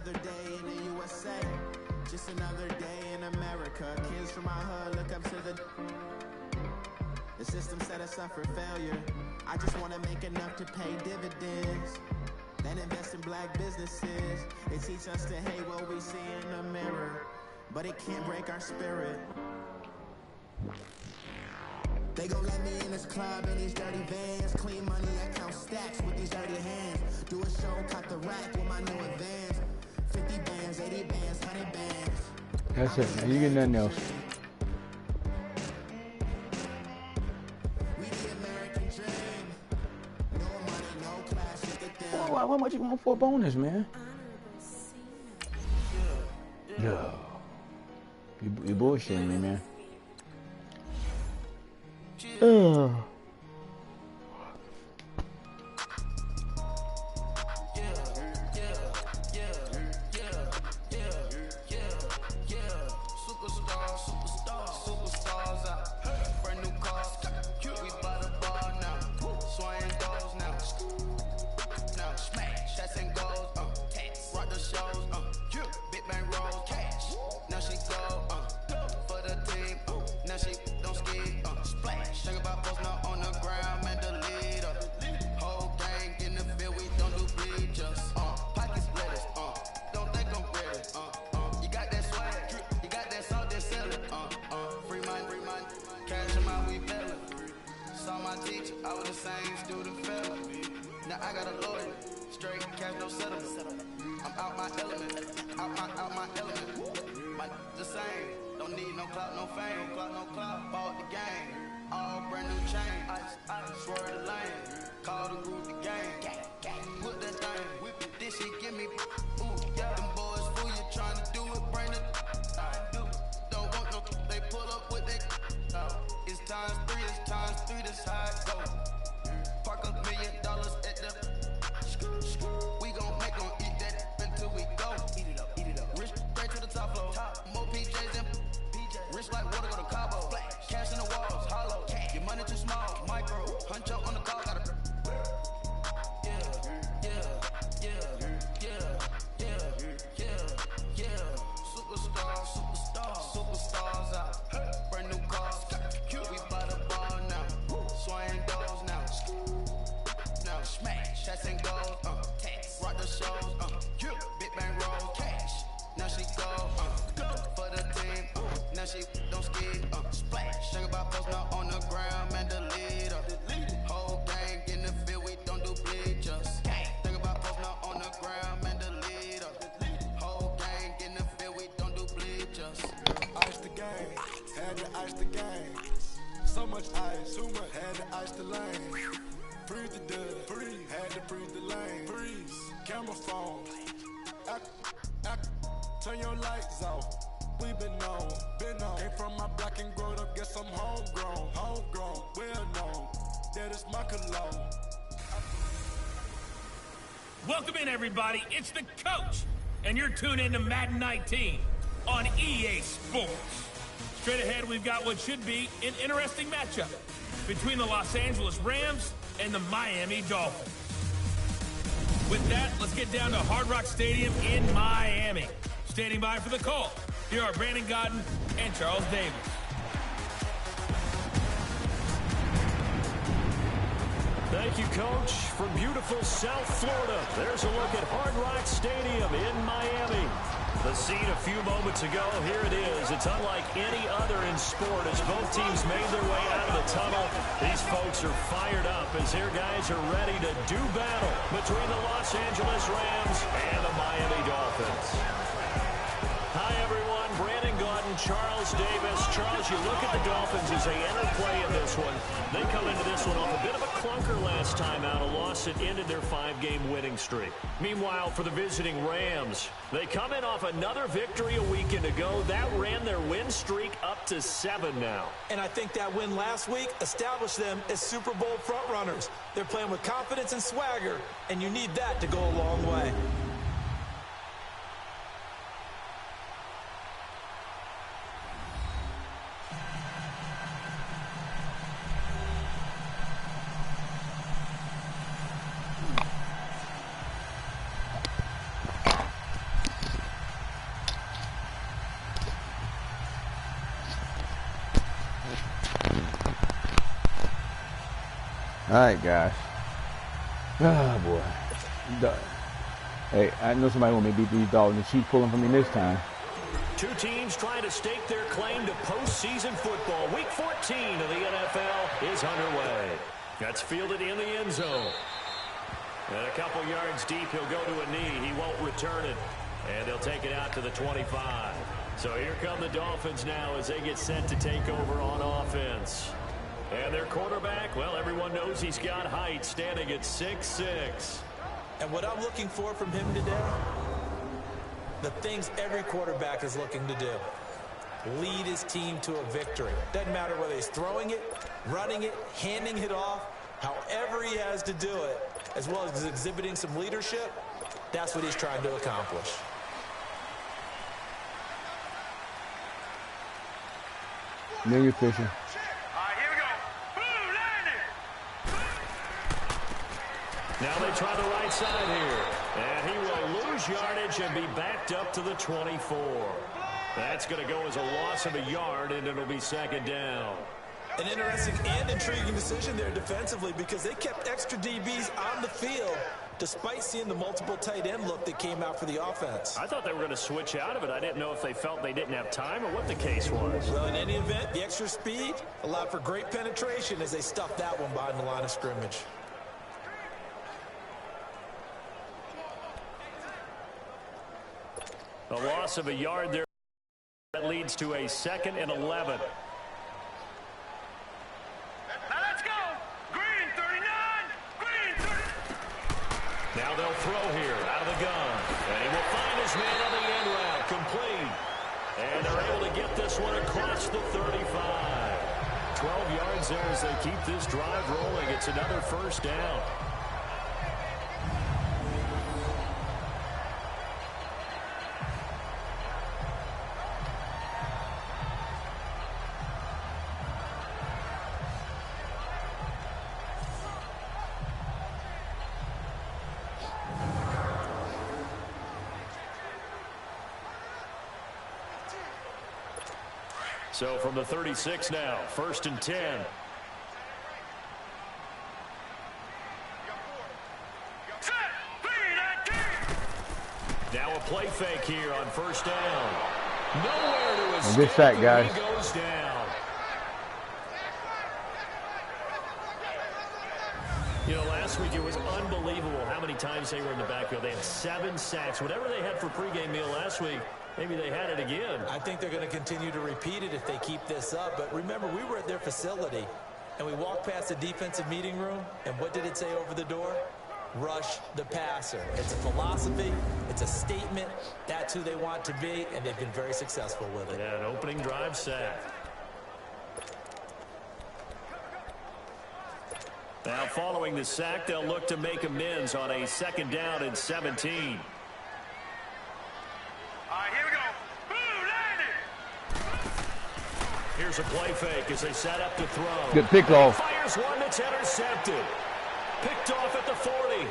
another day in the USA. Just another day in America. Kids from my hood look up to the system set us up for failure. I just want to make enough to pay dividends, then invest in black businesses. They teach us to hate what we see in the mirror, but it can't break our spirit. They gon' let me in this club in these dirty vans. Clean money, I count stacks with these dirty hands. Do a show, cut the rack with my new advance. 50 bands, 80 bands, 100 bands. That's it, man. You get nothing else. We the American dream. No money, no class, look at them. How much you want for a bonus, man? Yeah. You bullshitting me, man. Turn your lights off. We been on. Came from my block and growed up. Guess I'm homegrown. Well known. That is my cologne. Welcome in, everybody. It's the coach, and you're tuned in to Madden 19 on EA Sports. Straight ahead, we've got what should be an interesting matchup between the Los Angeles Rams and the Miami Dolphins. With that, let's get down to Hard Rock Stadium in Miami. Standing by for the call, here are Brandon Godden and Charles Davis. Thank you, Coach. From beautiful South Florida, there's a look at Hard Rock Stadium in Miami. The scene a few moments ago, here it is. It's unlike any other in sport as both teams made their way out of the tunnel. These folks are fired up as their guys are ready to do battle between the Los Angeles Rams and the Miami Dolphins. Hi, everyone. Brandon Godden, Charles Davis. Charles, you look at the Dolphins as they enter play in this one. They come into this one off a bit of a clunker last time out, a loss that ended their 5-game winning streak. Meanwhile, for the visiting Rams, they come in off another victory a weekend ago. That ran their win streak up to 7 now. And I think that win last week established them as Super Bowl frontrunners. They're playing with confidence and swagger, and you need that to go a long way. right, guys. Oh, boy. Hey, I know somebody want me to beat these dogs, and she's pulling for me this time. Two teams trying to stake their claim to postseason football. Week 14 of the NFL is underway. That's fielded in the end zone. And a couple yards deep, he'll go to a knee. He won't return it. And they'll take it out to the 25. So here come the Dolphins now as they get set to take over on offense. And their quarterback, well, everyone knows he's got height, standing at 6'6". And what I'm looking for from him today, the things every quarterback is looking to do. Lead his team to a victory. Doesn't matter whether he's throwing it, running it, handing it off, however he has to do it, as well as exhibiting some leadership, that's what he's trying to accomplish. Now you're fishing. Now they try the right side here. And he will lose yardage and be backed up to the 24. That's going to go as a loss of a yard, and it'll be second down. An interesting and intriguing decision there defensively because they kept extra DBs on the field despite seeing the multiple tight end look that came out for the offense. I thought they were going to switch out of it. I didn't know if they felt they didn't have time or what the case was. Well, in any event, the extra speed allowed for great penetration as they stuffed that one behind the line of scrimmage. A loss of a yard there. That leads to a 2nd and 11. Now let's go. Green 39. Green 30. Now they'll throw here out of the gun. And he will find his man on the end route. Complete. And they're able to get this one across the 35. 12 yards there as they keep this drive rolling. It's another first down. So from the 36 now, 1st and 10. Now a play fake here on 1st down. Nowhere to escape. Good sack, guys. He goes down. You know, last week it was unbelievable how many times they were in the backfield. They had 7 sacks. Whatever they had for pregame meal last week, maybe they had it again. I think they're going to continue to repeat it if they keep this up. But remember, we were at their facility, and we walked past the defensive meeting room, and what did it say over the door? Rush the passer. It's a philosophy. It's a statement. That's who they want to be, and they've been very successful with it. Yeah, an opening drive sack. Now, following the sack, they'll look to make amends on a 2nd down and 17. Here's a play fake as they set up to throw. Good pickoff. Fires one that's intercepted. Picked off at the 40.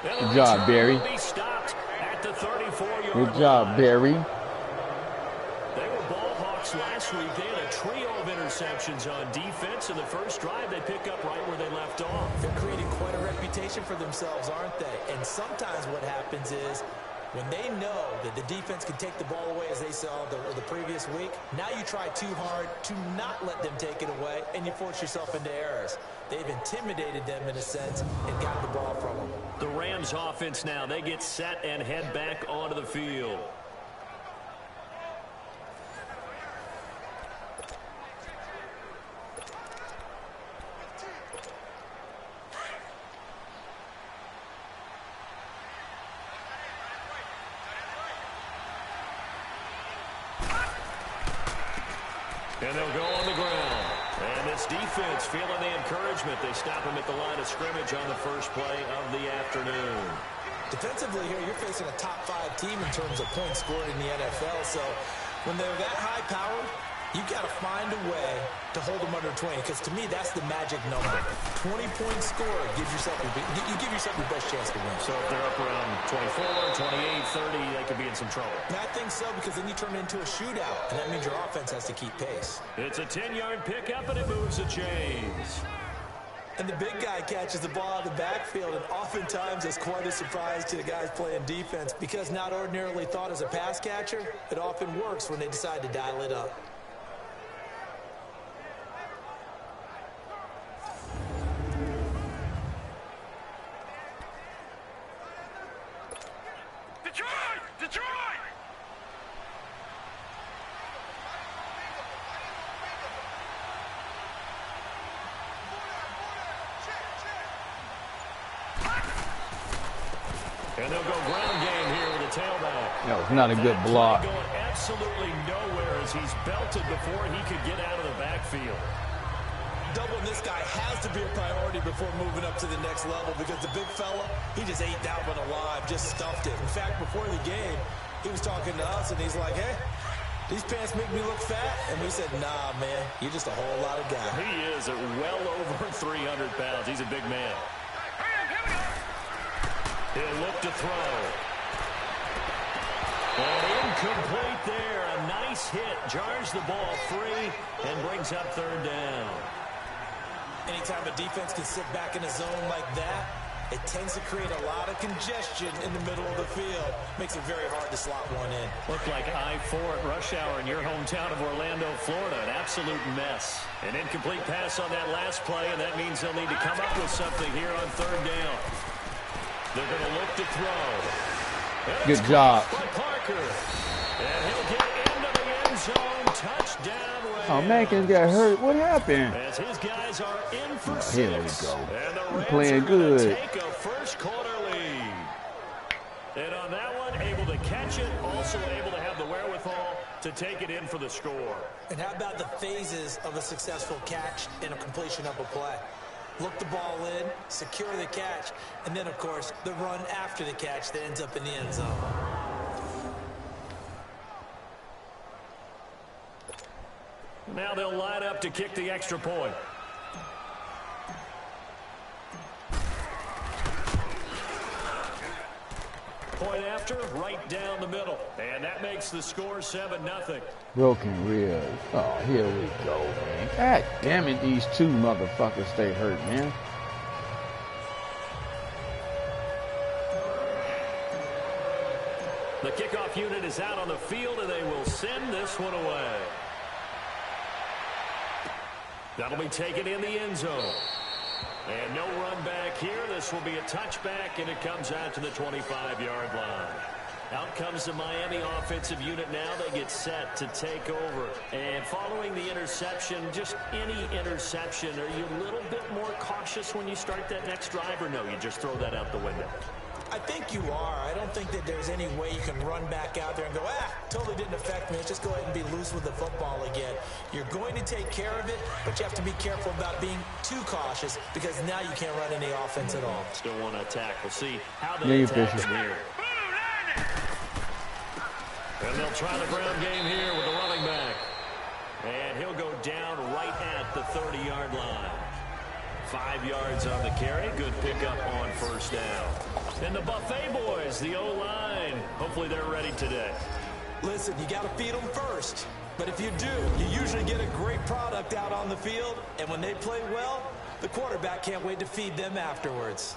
Good job, Barry. Be stopped at the 34-yard Good job, line. Barry. They were ball hawks last week. They had a trio of interceptions on defense. In the first drive, they pick up right where they left off. They're creating quite a reputation for themselves, aren't they? And sometimes what happens is when they know that the defense can take the ball away as they saw the previous week, now you try too hard to not let them take it away, and you force yourself into errors. They've intimidated them in a sense and gotten the ball from them. The Rams offense now, they get set and head back onto the field. And they'll go on the ground. And this defense feeling the encouragement. They stop him at the line of scrimmage on the first play of the afternoon. Defensively here, you're facing a top 5 team in terms of points scored in the NFL. So when they're that high-powered, you've got to find a way to hold them under 20, because to me, that's the magic number. 20-point score gives yourself you give yourself your best chance to win. So if they're up around 24, 28, 30, they could be in some trouble. And I think so, because then you turn it into a shootout, and that means your offense has to keep pace. It's a 10-yard pickup, and it moves the chains. And the big guy catches the ball out of the backfield, and oftentimes it's quite a surprise to the guys playing defense because not ordinarily thought as a pass catcher, it often works when they decide to dial it up. Detroit! And they'll go ground game here with a tailback. That was not a good block. Going absolutely nowhere as he's belted before he could get out of the backfield. Doubling this guy has to be a priority before moving up to the next level because the big fella, he just ate that one alive, just stuffed it. In fact, before the game, he was talking to us, and he's like, hey, these pants make me look fat? And we said, nah, man, you're just a whole lot of guy. He is at well over 300 pounds. He's a big man. He'll look to throw. And incomplete there. A nice hit. Jars the ball free and brings up third down. Anytime a defense can sit back in a zone like that, it tends to create a lot of congestion in the middle of the field. Makes it very hard to slot one in. Looked like I-4 at rush hour in your hometown of Orlando, Florida. An absolute mess. An incomplete pass on that last play, and that means they'll need to come up with something here on third down. They're going to look to throw. Good job. By Parker. And he'll get into the end zone. Touchdown. Oh, Mankins got hurt. What happened? As his guys are in for six. Here we go. And the Rams Playing are gonna good. take a first quarter lead. And on that one, able to catch it, also able to have the wherewithal to take it in for the score. And how about the phases of a successful catch and a completion of a play? Look the ball in, secure the catch, and then, of course, the run after the catch that ends up in the end zone. Now they'll line up to kick the extra point. Point after, right down the middle. And that makes the score 7-0. Broken ribs. Oh, here we go, man. God damn it, these two motherfuckers stay hurt, man. The kickoff unit is out on the field, and they will send this one away. That'll be taken in the end zone. And no run back here. This will be a touchback, and it comes out to the 25-yard line. Out comes the Miami offensive unit now. They get set to take over. And following the interception, just any interception, are you a little bit more cautious when you start that next drive, or no, you just throw that out the window? I think you are. I don't think that there's any way you can run back out there and go, totally didn't affect me. Let's just go ahead and be loose with the football again. You're going to take care of it, but you have to be careful about being too cautious because now you can't run any offense at all. Still want to attack. We'll see how they attack from here. And they'll try the ground game here with the running back. And he'll go down right at the 30-yard line. 5 yards on the carry. Good pickup on first down. And the Buffet boys, the O-line. Hopefully they're ready today. Listen, you got to feed them first. But if you do, you usually get a great product out on the field. And when they play well, the quarterback can't wait to feed them afterwards.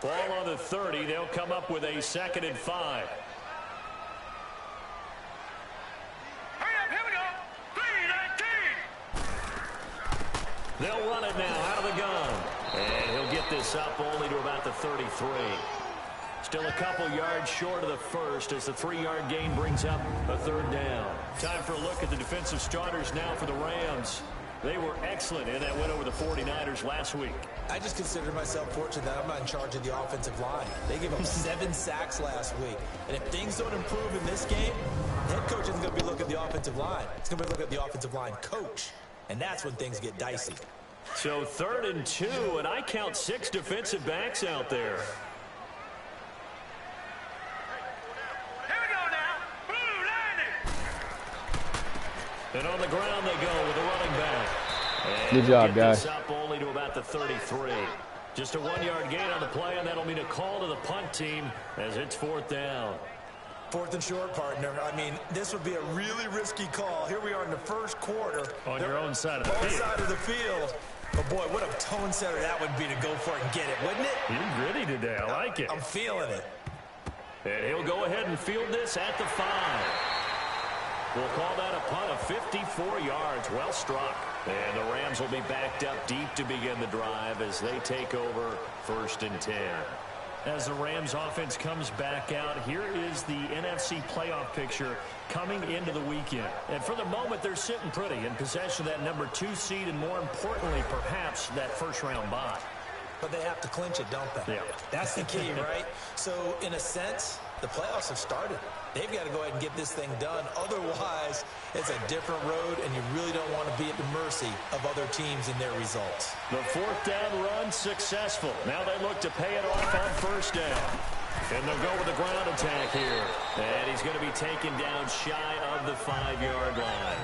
Ball on the 30. They'll come up with a 2nd and 5. They'll run it now out of the gun. And he'll get this up only to about the 33. Still a couple yards short of the first as the 3-yard gain brings up a 3rd down. Time for a look at the defensive starters now for the Rams. They were excellent in that win over the 49ers last week. I just consider myself fortunate that I'm not in charge of the offensive line. They gave up 7 sacks last week. And if things don't improve in this game, the head coach isn't going to be looking at the offensive line. He's going to be looking at the offensive line coach. And that's when things get dicey. So 3rd and 2, and I count 6 defensive backs out there. Here we go now. And on the ground they go with a running back. And good job, get guys. This up only to about the 33. Just a 1-yard gain on the play, and that'll mean a call to the punt team as it's 4th down. 4th and short, partner. I mean, this would be a really risky call. Here we are in the first quarter. On your own side of the field. Side of the field. But, boy, what a tone setter that would be to go for it and get it, wouldn't it? He's gritty today. I like it. I'm feeling it. And he'll go ahead and field this at the 5. We'll call that a punt of 54 yards. Well struck. And the Rams will be backed up deep to begin the drive as they take over 1st and 10. As the Rams offense comes back out, here is the NFC playoff picture coming into the weekend. And for the moment, they're sitting pretty in possession of that number 2 seed and, more importantly, perhaps that first-round bye. But they have to clinch it, don't they? Yeah. That's the key, right? So, in a sense, the playoffs have started. They've got to go ahead and get this thing done. Otherwise, it's a different road, and you really don't want to be at the mercy of other teams and their results. The 4th down run successful. Now they look to pay it off on 1st down. And they'll go with a ground attack here. And he's going to be taken down shy of the 5-yard line.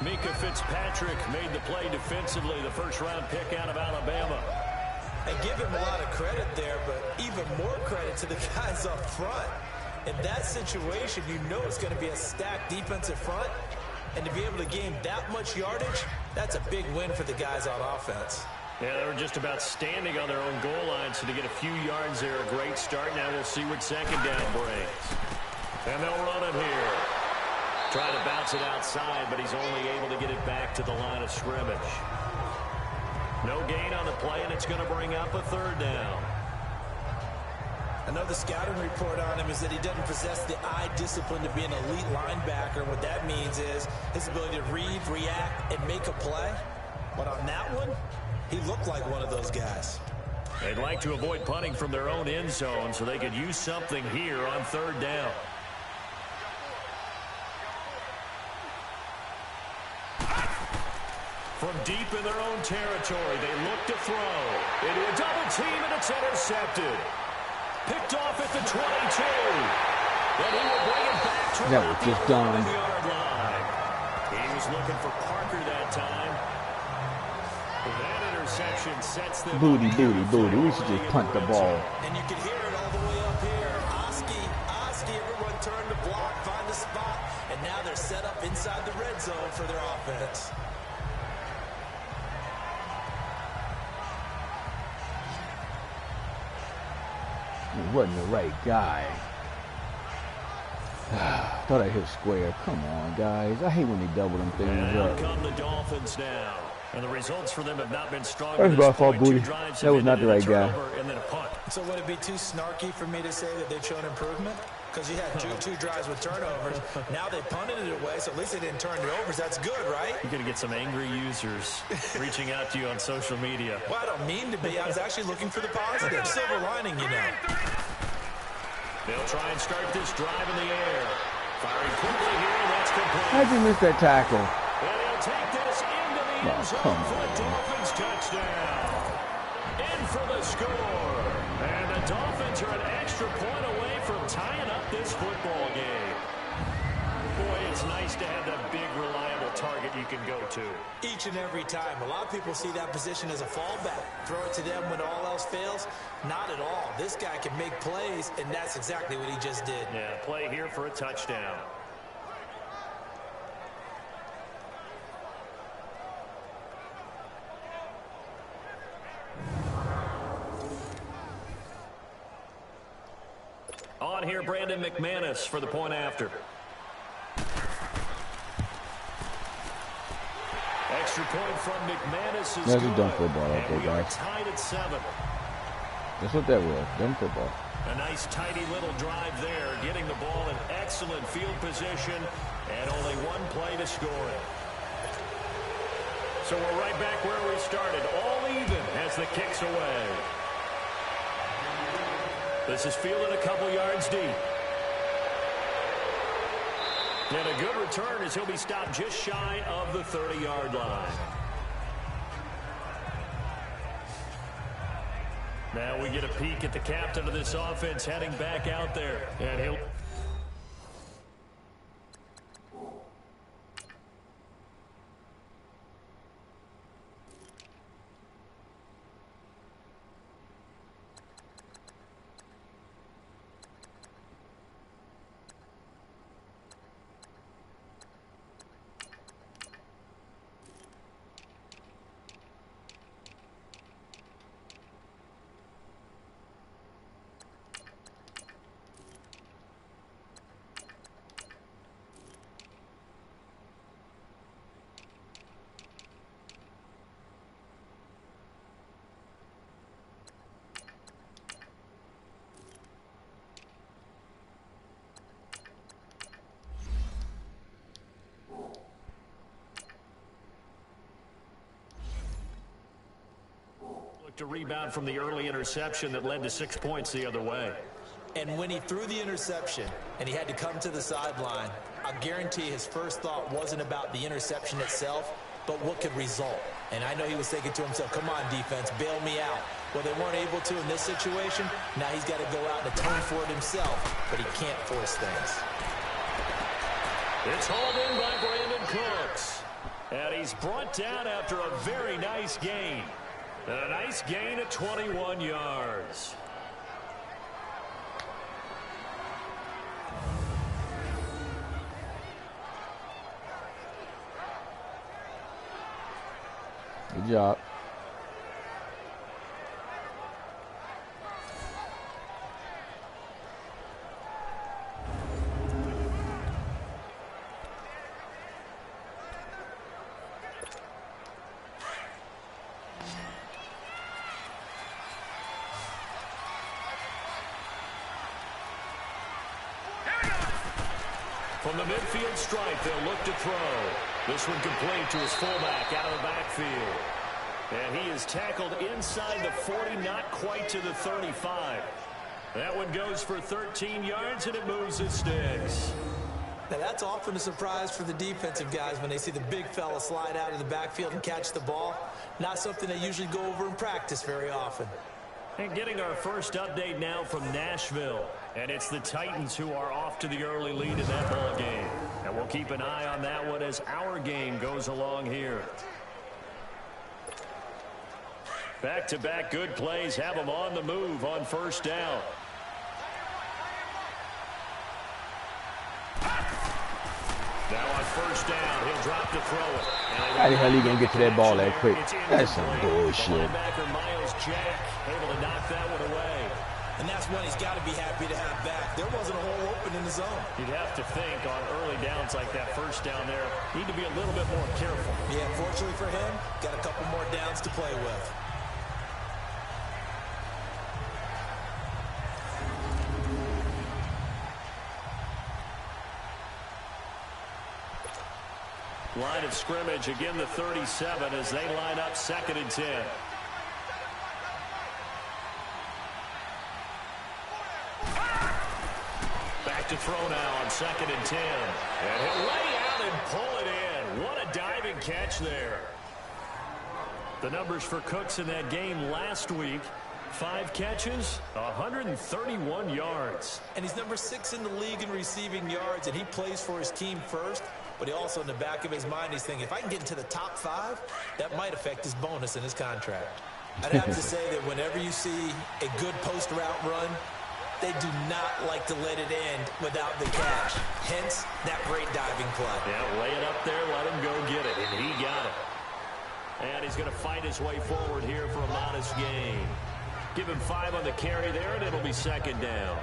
Mika Fitzpatrick made the play defensively, the first-round pick out of Alabama. And give him a lot of credit there, but even more credit to the guys up front. In that situation, you know it's going to be a stacked defensive front. And to be able to gain that much yardage, that's a big win for the guys on offense. Yeah, they were just about standing on their own goal line, so to get a few yards there, a great start. Now we'll see what 2nd down brings. And they'll run it here. Trying to bounce it outside, but he's only able to get it back to the line of scrimmage. No gain on the play, and it's going to bring up a 3rd down. I know the scouting report on him is that he doesn't possess the eye discipline to be an elite linebacker. What that means is his ability to read, react, and make a play. But on that one, he looked like one of those guys. They'd like to avoid punting from their own end zone so they could use something here on 3rd down. From deep in their own territory, they look to throw. Into a double team, and it's intercepted. Picked off at the 22. And he will bring it back to that was just done. The yard line. He was looking for Parker that time. That interception sets them Booty. We should just punt the ball. And you can hear it all the way up here. Oski, everyone turn to block, find a spot. And now they're set up inside the red zone for their offense. He wasn't the right guy. Thought I hit square. Come on, guys. I hate when they double them things and out up. come the Dolphins now. And the results for them have not been strong. That's my fault, Booty. That was not the right guy. And then a punt. So would it be too snarky for me to say that they've shown improvement? Because you had two drives with turnovers. Now they punted it away, so at least they didn't turn it over. So that's good, right? You're going to get some angry users reaching out to you on social media. Well, I don't mean to be. I was actually looking for the positive. Silver lining, you know. They'll try and start this drive in the air. Firing quickly here, and that's complete. How'd you miss that tackle? And he'll take this into the end zone for a Dolphins touchdown. In for the score. And the Dolphins are an extra point away from tying up this football game. Boy, it's nice to have that big, reliable target you can go to. Each and every time. A lot of people see that position as a fallback. Throw it to them when all else fails. Not at all. This guy can make plays, and that's exactly what he just did. Yeah, play here for a touchdown. On here, Brandon McManus for the point after. Extra point from McManus is That's good. a dumb football out there, And we are guys. tied at 7. That's what that was. Dumb football. A nice, tidy little drive there, getting the ball in excellent field position, and only one play to score it. So we're right back where we started, all even as the kick's away. This is fielded a couple yards deep. And a good return as he'll be stopped just shy of the 30-yard line. Now we get a peek at the captain of this offense heading back out there. And he'll... To rebound from the early interception that led to 6 points the other way. And when he threw the interception and he had to come to the sideline, I guarantee his first thought wasn't about the interception itself, but what could result. And I know he was thinking to himself, come on, defense, bail me out. Well, they weren't able to in this situation. Now he's got to go out and atone for it himself, but he can't force things. It's hauled in by Brandon Cooks. And he's brought down after a very nice gain. A nice gain of 21 yards. Good job. From the midfield stripe, they'll look to throw. This one complete to his fullback out of the backfield. And he is tackled inside the 40, not quite to the 35. That one goes for 13 yards, and it moves his sticks. Now, that's often a surprise for the defensive guys when they see the big fella slide out of the backfield and catch the ball. Not something they usually go over in practice very often. And getting our first update now from Nashville. And it's the Titans who are off to the early lead in that ball game. And we'll keep an eye on that one as our game goes along here. Back-to-back good plays have them on the move on first down. Now on first down, he'll drop to throw it. How the hell are you going to get to that ball that quick? That's some bullshit. Linebacker Miles Jack able to knock that one away. And that's one he's got to be happy to have back. There wasn't a hole open in the zone. You'd have to think on early downs like that first down there, need to be a little bit more careful. Yeah, fortunately for him, got a couple more downs to play with. Line of scrimmage, again the 37 as they line up 2nd and 10. Back to throw now on 2nd and 10. And he'll lay out and pull it in. What a diving catch there. The numbers for Cooks in that game last week. 5 catches, 131 yards. And he's number 6 in the league in receiving yards, and he plays for his team first. But he also, in the back of his mind, he's thinking, if I can get into the top 5, that might affect his bonus in his contract. I'd have to say that whenever you see a good post route run, they do not like to let it end without the catch. Hence, that great diving play. Yeah, lay it up there, let him go get it, and he got it. And he's going to fight his way forward here for a modest gain. Give him 5 on the carry there, and it'll be 2nd down.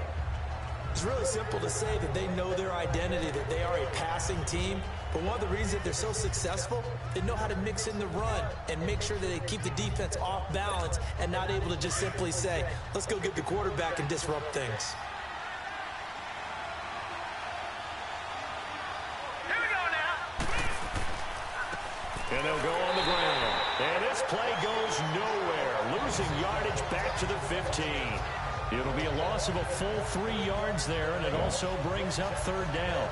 It's really simple to say that they know their identity, that they are a passing team. But one of the reasons that they're so successful, they know how to mix in the run and make sure that they keep the defense off balance and not able to just simply say, let's go get the quarterback and disrupt things. Here we go now. And they'll go on the ground. And this play goes nowhere. Losing yardage back to the 15. It'll be a loss of a full 3 yards there, and it also brings up 3rd down.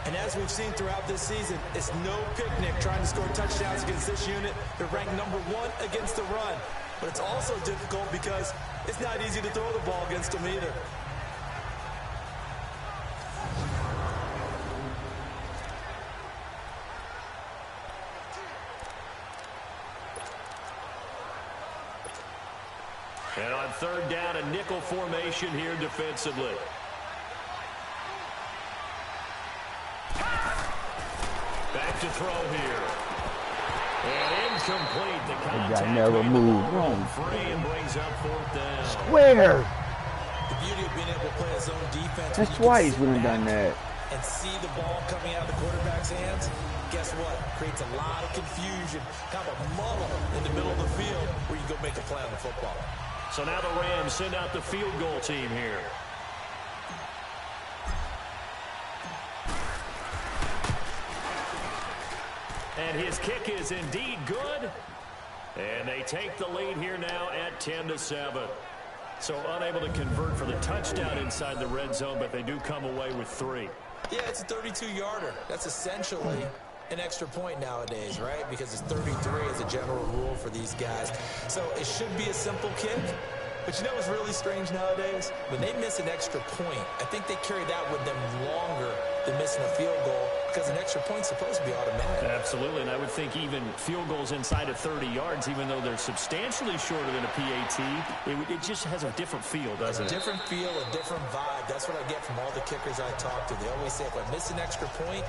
And as we've seen throughout this season, it's no picnic trying to score touchdowns against this unit. They're ranked number 1 against the run. But it's also difficult because it's not easy to throw the ball against them either. And on 3rd down, a nickel formation here defensively. Back to throw here. And incomplete. The contact never moved. Wrong. Free and brings up 4th down. Square. The beauty of being able to play his own defense. That's twice we done done that. And see the ball coming out of the quarterback's hands. Guess what? Creates a lot of confusion. Kind of a muddle in the middle of the field where you go make a play on the football. So now the Rams send out the field goal team here. And his kick is indeed good. And they take the lead here now at 10-7. So unable to convert for the touchdown inside the red zone, but they do come away with 3. Yeah, it's a 32-yarder. That's essentially an extra point nowadays, right? Because it's 33 as a general rule for these guys. So it should be a simple kick. But you know what's really strange nowadays? When they miss an extra point, I think they carry that with them longer than missing a field goal because an extra point's supposed to be automatic. Absolutely, and I would think even field goals inside of 30 yards, even though they're substantially shorter than a PAT, it just has a different feel, doesn't it? A different feel, a different vibe. That's what I get from all the kickers I talk to. They always say if I miss an extra point,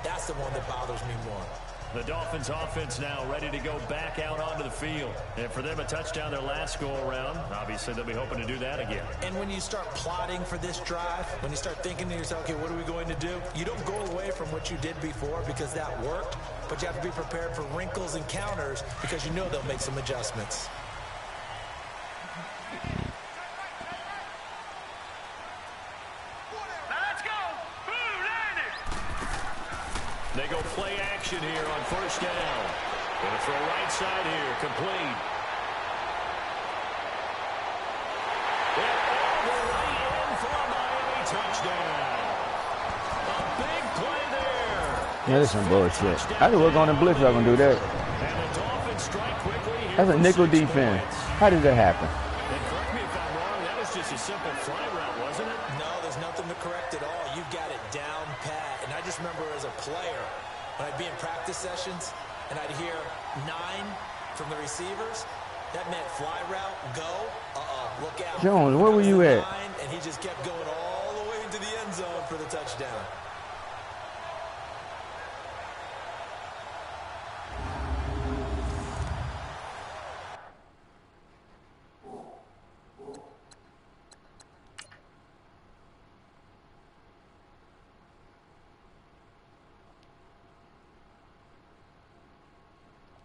that's the one that bothers me more. The Dolphins offense now ready to go back out onto the field. And for them, a touchdown their last go-around. Obviously, they'll be hoping to do that again. And when you start plotting for this drive, when you start thinking to yourself, okay, what are we going to do? You don't go away from what you did before because that worked, but you have to be prepared for wrinkles and counters because you know they'll make some adjustments. They go play action here on first down. Going to throw right side here, complete. All the way in for a Miami touchdown. A big play there. Yeah, that's some bullshit. I didn't work on the blitz. I'm going to do that. And the Dolphins strike quickly here. That's a nickel defense. How did that happen? And correct me if I'm wrong, that was just a simple fly route, wasn't it? No, there's nothing to correct at all. You got it down pat. And I just remember as a player, when I'd be in practice sessions and I'd hear 9 from the receivers, that meant fly route, go, look out. Jones, where were you at? And he just kept going all the way into the end zone for the touchdown.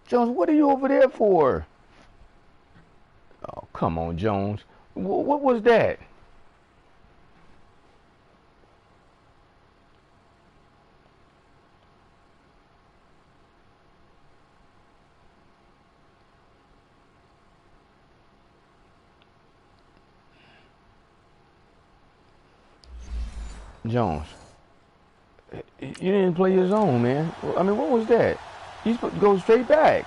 Jones, what are you over there for? Oh, come on, Jones. What was that? Jones, you didn't play your zone, man. I mean, what was that? You supposed to go straight back.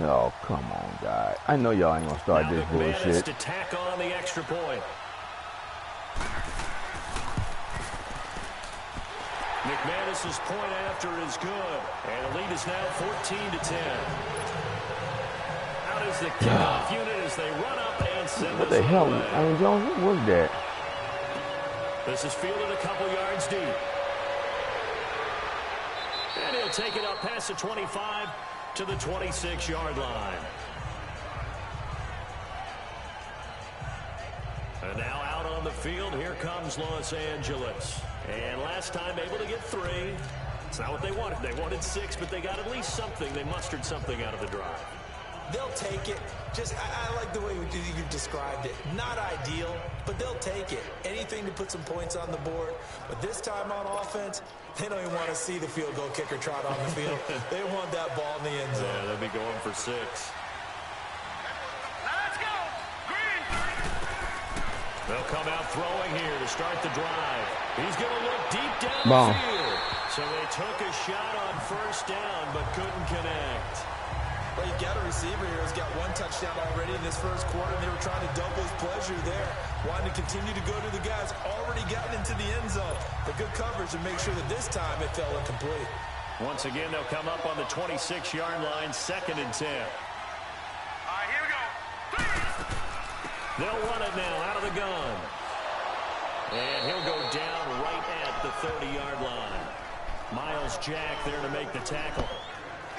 Oh, come on, guy. I know y'all ain't gonna start this bullshit. To tack on the extra point. McManus's point after is good, and the lead is now 14-10. Out is the kickoff unit as they run up and send what the hell? away. I mean, Jones, what was that? This is fielded a couple yards deep. And he'll take it up past the 25 to the 26-yard line. And now out on the field, here comes Los Angeles. And last time able to get 3. It's not what they wanted. They wanted 6, but they got at least something. They mustered something out of the drive. They'll take it. Just, I like the way you described it. Not ideal, but they'll take it. Anything to put some points on the board. But this time on offense, they don't even want to see the field goal kicker trot on the field. They want that ball in the end zone. Yeah, they'll be going for 6. Let's go! Green! They'll come out throwing here to start the drive. He's going to look deep down Bomb. the field. So they took a shot on first down, but couldn't connect. Well, you got a receiver here who's got 1 touchdown already in this first quarter, and they were trying to double his pleasure there. Wanting to continue to go to the guys already gotten into the end zone. But good coverage to make sure that this time it fell incomplete. Once again, they'll come up on the 26-yard line, 2nd and 10. All right, here we go. They'll run it now out of the gun. And he'll go down right at the 30-yard line. Miles Jack there to make the tackle.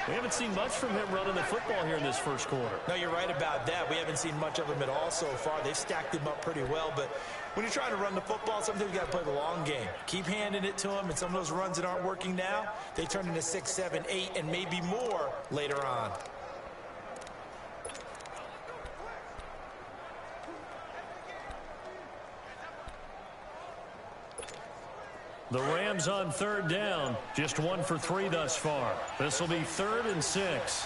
We haven't seen much from him running the football here in this first quarter. No, you're right about that. We haven't seen much of him at all so far. They've stacked him up pretty well, but when you're trying to run the football, sometimes you got to play the long game. Keep handing it to him, and some of those runs that aren't working now, they turn into 6, 7, 8, and maybe more later on. The Rams on 3rd down. Just 1 for 3 thus far. This will be 3rd and 6.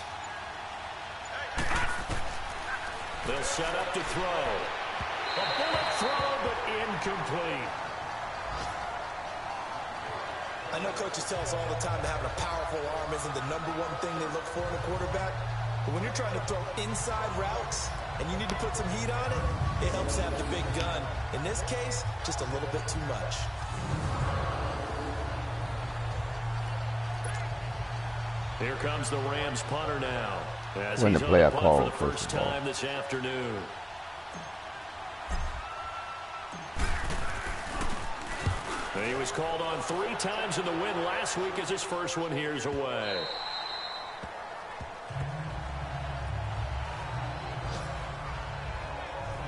They'll set up to throw. A bullet throw, but incomplete. I know coaches tell us all the time that having a powerful arm isn't the #1 thing they look for in a quarterback. But when you're trying to throw inside routes and you need to put some heat on it, it helps to have the big gun. In this case, just a little bit too much. Here comes the Rams punter now. As When he's the play on I the punt called, for the first first of all. time this afternoon. And he was called on 3 times in the win last week as his first one here's away.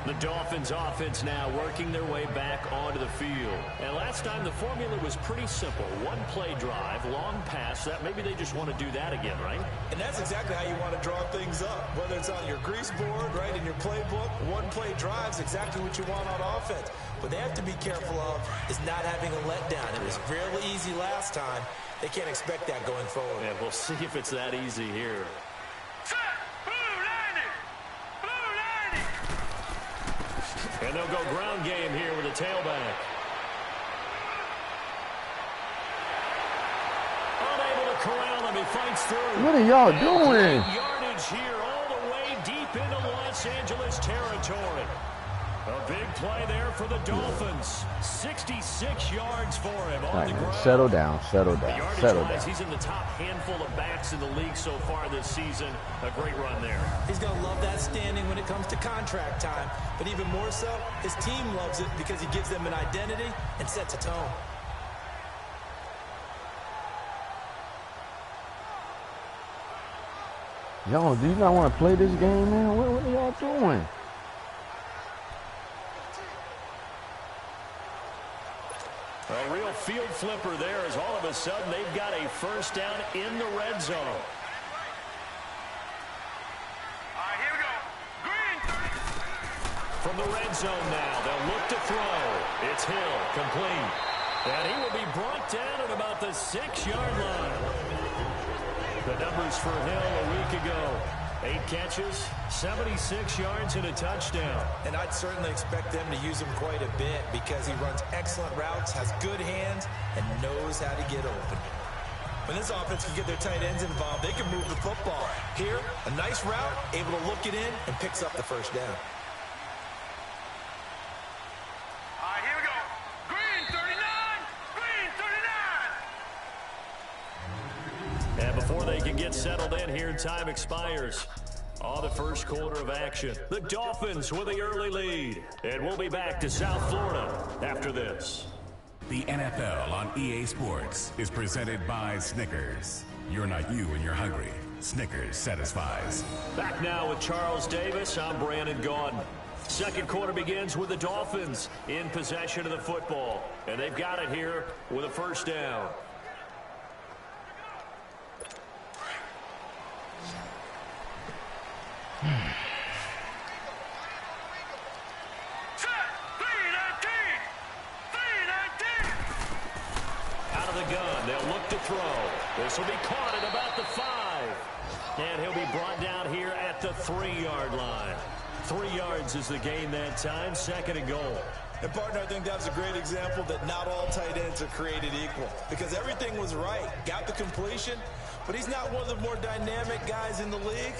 The Dolphins offense now working their way back onto the field. And last time the formula was pretty simple. 1 play drive, long pass. That maybe they just want to do that again, right? And that's exactly how you want to draw things up. Whether it's on your grease board, right, in your playbook, 1 play drive is exactly what you want on offense. What they have to be careful of is not having a letdown. It was fairly easy last time. They can't expect that going forward. And we'll see if it's that easy here. And they'll go ground game here with a tailback. Unable to corral him. He fights through. What are y'all doing? Yardage here all the way deep into Los Angeles territory. A big play there for the Dolphins. 66 yards for him on the ground. Settle down, settle down, settle down. He's in the top handful of backs in the league so far this season. A great run there. He's going to love that standing when it comes to contract time. But even more so, his team loves it because he gives them an identity and sets a tone. Y'all, do you not want to play this game, man? What are y'all doing? A real field flipper there as all of a sudden they've got a first down in the red zone. All right, here we go. Green. From the red zone now, they'll look to throw. It's Hill, complete. And he will be brought down at about the 6-yard line. The numbers for Hill a week ago. 8 catches, 76 yards, and a touchdown. And I'd certainly expect them to use him quite a bit because he runs excellent routes, has good hands, and knows how to get open. When this offense can get their tight ends involved, they can move the football. Here, a nice route, able to look it in, and picks up the first down. All right, here we go. Green 39. Green 39. And before they can get settled in here, time expires on the first quarter of action. The Dolphins with the early lead. And we'll be back to South Florida after this. The NFL on EA Sports is presented by Snickers. You're not you when you're hungry. Snickers satisfies. Back now with Charles Davis. I'm Brandon Gaudin. Second quarter begins with the Dolphins in possession of the football. And they've got it here with a first down. Out of the gun, they'll look to throw. This will be caught at about the 5. And he'll be brought down here at the 3-yard line. 3 yards is the gain that time, 2nd and goal. And, partner, I think that was a great example that not all tight ends are created equal because everything was right. Got the completion, but he's not one of the more dynamic guys in the league.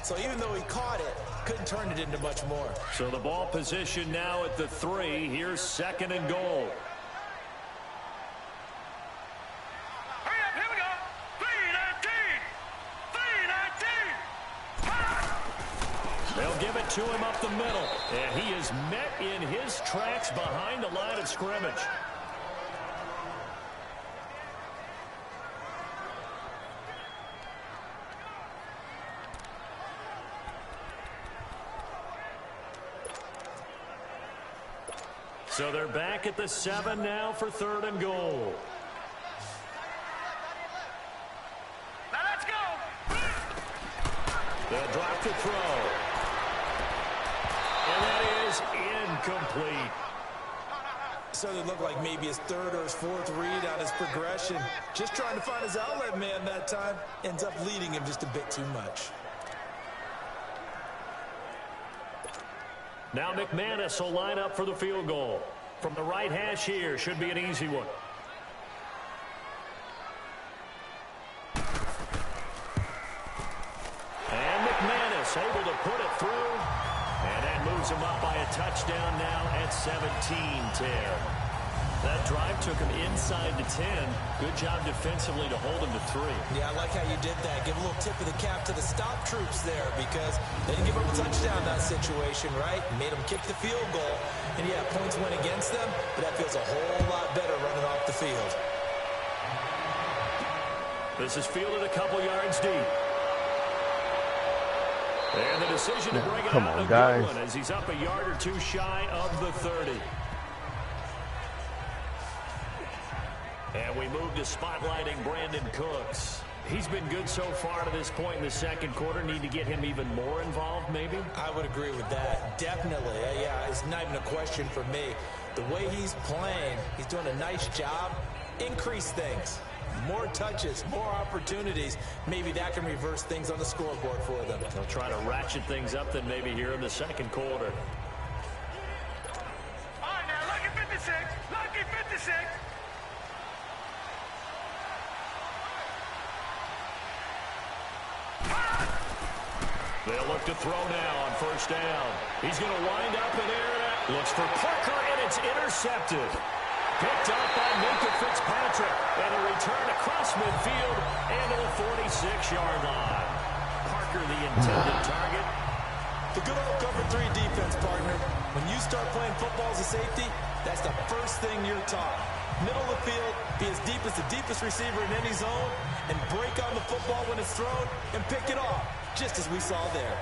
So even though he caught it, couldn't turn it into much more. So the ball position now at the 3. Here's 2nd and goal. Hurry up, here we go. 3-19. 3-19. They'll give it to him up the middle. And he is met in his tracks behind the line of scrimmage. So they're back at the 7 now for 3rd and goal. Now let's go. They'll drop the throw. And that is incomplete. So it looked like maybe his 3rd or his 4th read on his progression. Just trying to find his outlet man that time. Ends up leading him just a bit too much. Now McManus will line up for the field goal. From the right hash here, should be an easy one. And McManus able to put it through. And that moves him up by a touchdown now at 17-10. That drive took him inside the 10. Good job defensively to hold him to 3. Yeah, I like how you did that. Give a little tip of the cap to the stop troops there because they didn't give up a touchdown in that situation, right? Made them kick the field goal. And, yeah, points went against them, but that feels a whole lot better running off the field. This is fielded a couple yards deep. And the decision to bring it out a good one as he's up a yard or two shy of the 30. And we move to spotlighting Brandon Cooks. He's been good so far to this point in the second quarter. Need to get him even more involved, maybe? I would agree with that. Definitely. Yeah, it's not even a question for me. The way he's playing, he's doing a nice job. Increase things. More touches, more opportunities. Maybe that can reverse things on the scoreboard for them. They'll try to ratchet things up then maybe here in the second quarter. All right, now, lucky 56. Lucky 56. They'll look to throw now on first down. He's going to wind up in air. Looks for Parker, and it's intercepted. Picked up by Minka Fitzpatrick. And a return across midfield and to the 46-yard line. Parker, the intended target. The good old cover 3 defense, partner. When you start playing football as a safety, that's the first thing you're taught. Middle of the field, be as deep as the deepest receiver in any zone, and break on the football when it's thrown and pick it off. Just as we saw there.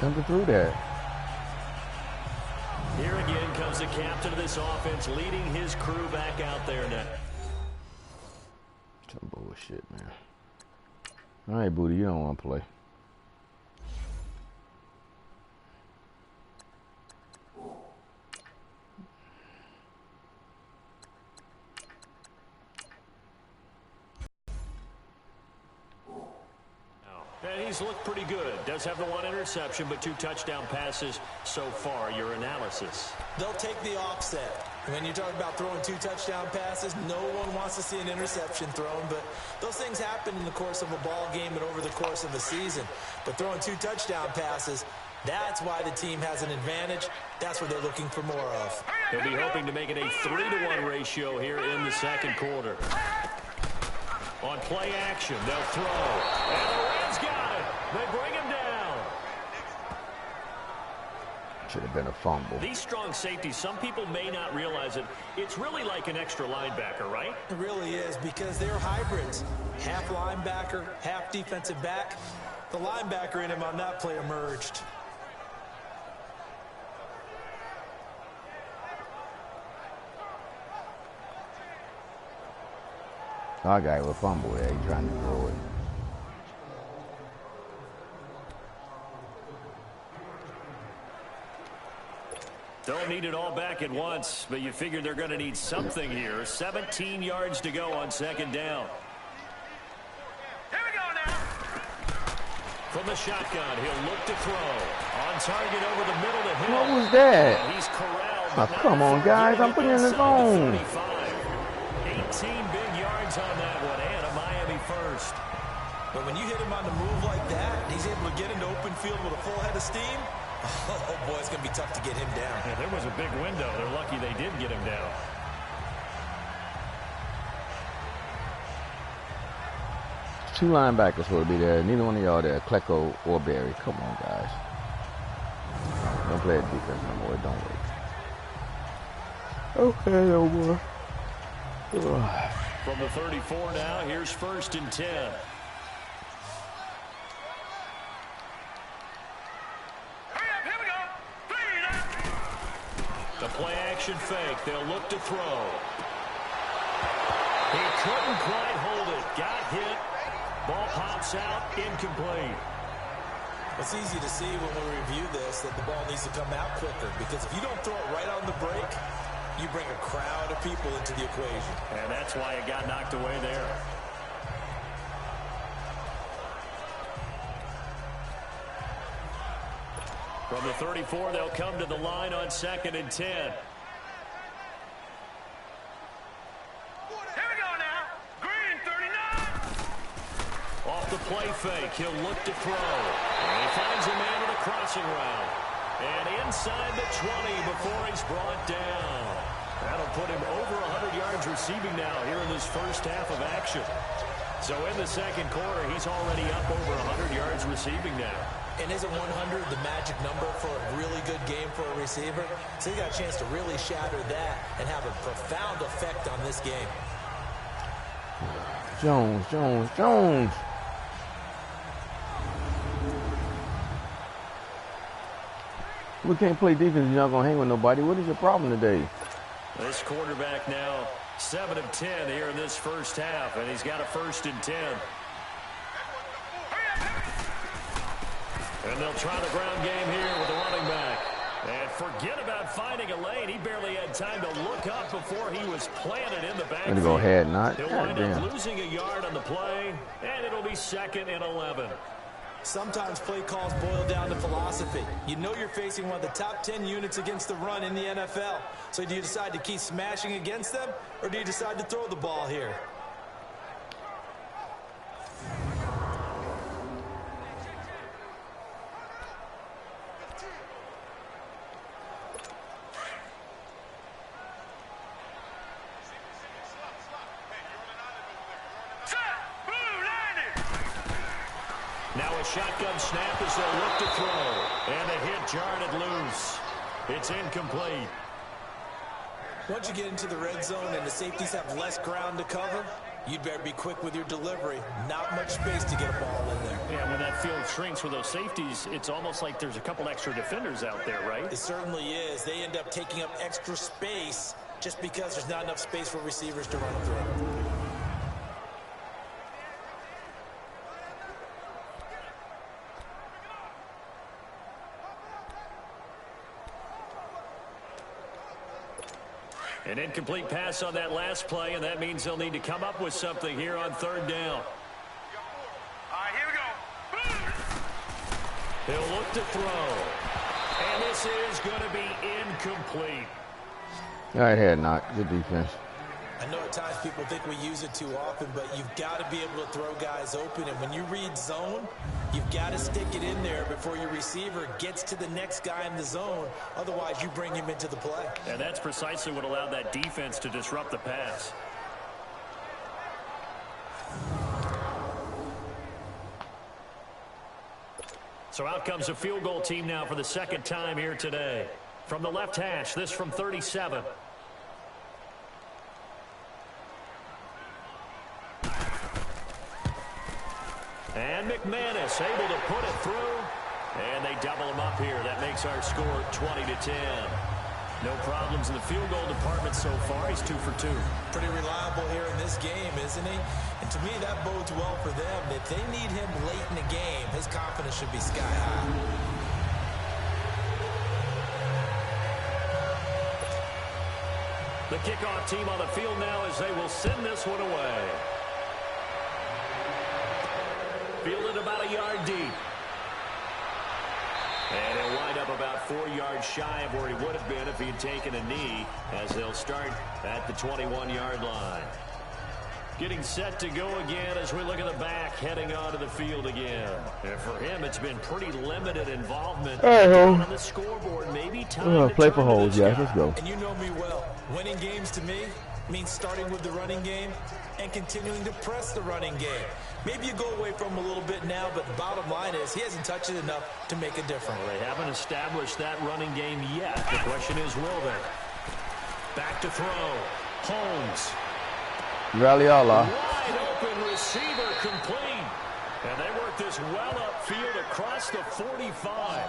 Jumping through that. Here again comes the captain of this offense, leading his crew back out there now. Some bullshit, man. All right, Booty, you don't want to play. And he's looked pretty good. Does have the 1 interception, but 2 touchdown passes so far. Your analysis? They'll take the offset. When you talk about throwing 2 touchdown passes, no one wants to see an interception thrown, but those things happen in the course of a ball game and over the course of a season. But throwing 2 touchdown passes, that's why the team has an advantage. That's what they're looking for more of. They'll be hoping to make it a 3-to-1 ratio here in the second quarter. On play action, they'll throw. And the Reds got it. They bring him down. Should have been a fumble. These strong safeties, some people may not realize it. It's really like an extra linebacker, right? It really is because they're hybrids. Half linebacker, half defensive back. The linebacker in him on that play emerged. Our guy will fumble there. He's trying to throw it. Don't need it all back at once, but you figure they're going to need something here. 17 yards to go on second down. Here we go now. From the shotgun, he'll look to throw. On target over the middle to Hill. What was that? And he's corralled. Oh, come on, guys. I'm putting it in the zone. 18 big yards on that one, and a Miami first. But when you hit him on the move like that, he's able to get into open field with a full head of steam. Oh, boy, it's going to be tough to get him down. Yeah, there was a big window. They're lucky they did get him down. Two linebackers will be there. Neither one of y'all there, Klecko or Berry. Come on, guys. Don't play defense no more. Don't wait. Okay, no more. From the 34 now, here's 1st and 10. The play-action fake. They'll look to throw. He couldn't quite hold it. Got hit. Ball pops out. Incomplete. It's easy to see when we review this that the ball needs to come out quicker because if you don't throw it right on the break, you bring a crowd of people into the equation. And that's why it got knocked away there. From the 34, they'll come to the line on 2nd and 10. Here we go now. Green 39. Off the play fake, he'll look to throw. And he finds a man with a crossing route. And inside the 20 before he's brought down. That'll put him over 100 yards receiving now here in this first half of action. So in the second quarter, he's already up over 100 yards receiving now. And isn't 100 the magic number for a really good game for a receiver? So he got a chance to really shatter that and have a profound effect on this game. Jones, Jones, Jones. We can't play defense if you're not going to hang with nobody. What is your problem today? This quarterback now 7 of 10 here in this first half, and he's got a 1st and 10. And they'll try the ground game here with the running back. And forget about finding a lane. He barely had time to look up before he was planted in the backfield. Gonna go ahead, not. He'll wind up losing a yard on the play, and it'll be 2nd and 11. Sometimes play calls boil down to philosophy. You know you're facing one of the top 10 units against the run in the NFL. So do you decide to keep smashing against them, or do you decide to throw the ball here? Now a shotgun snap as they'll look to throw. And a hit jarred it loose. It's incomplete. Once you get into the red zone and the safeties have less ground to cover, you'd better be quick with your delivery. Not much space to get a ball in there. Yeah, when that field shrinks with those safeties, it's almost like there's a couple extra defenders out there, right? It certainly is. They end up taking up extra space just because there's not enough space for receivers to run through. An incomplete pass on that last play, and that means they'll need to come up with something here on 3rd down. All right, here we go. He'll look to throw. And this is going to be incomplete. All right, head not. Good defense. I know at times people think we use it too often, but you've got to be able to throw guys open. And when you read zone, you've got to stick it in there before your receiver gets to the next guy in the zone. Otherwise, you bring him into the play. And that's precisely what allowed that defense to disrupt the pass. So out comes a field goal team now for the 2nd time here today. From the left hash, this from 37. And McManus able to put it through. And they double him up here. That makes our score 20-10. No problems in the field goal department so far. He's 2 for 2. Pretty reliable here in this game, isn't he? And to me, that bodes well for them. If they need him late in the game, his confidence should be sky high. The kickoff team on the field now as they will send this one away. Fielded about a yard deep. And he'll wind up about 4 yards shy of where he would have been if he had taken a knee, as they'll start at the 21-yard line. Getting set to go again as we look at the back, heading onto the field again. And for him, it's been pretty limited involvement on the scoreboard. Maybe time to play for holes, yeah, let's go. And you know me well. Winning games to me means starting with the running game and continuing to press the running game. Maybe you go away from him a little bit now, but the bottom line is he hasn't touched it enough to make a difference. Well, they haven't established that running game yet. The question is, will they? Back to throw. Holmes. Rally Allah. Wide open receiver complete. And they work this well upfield across the 45.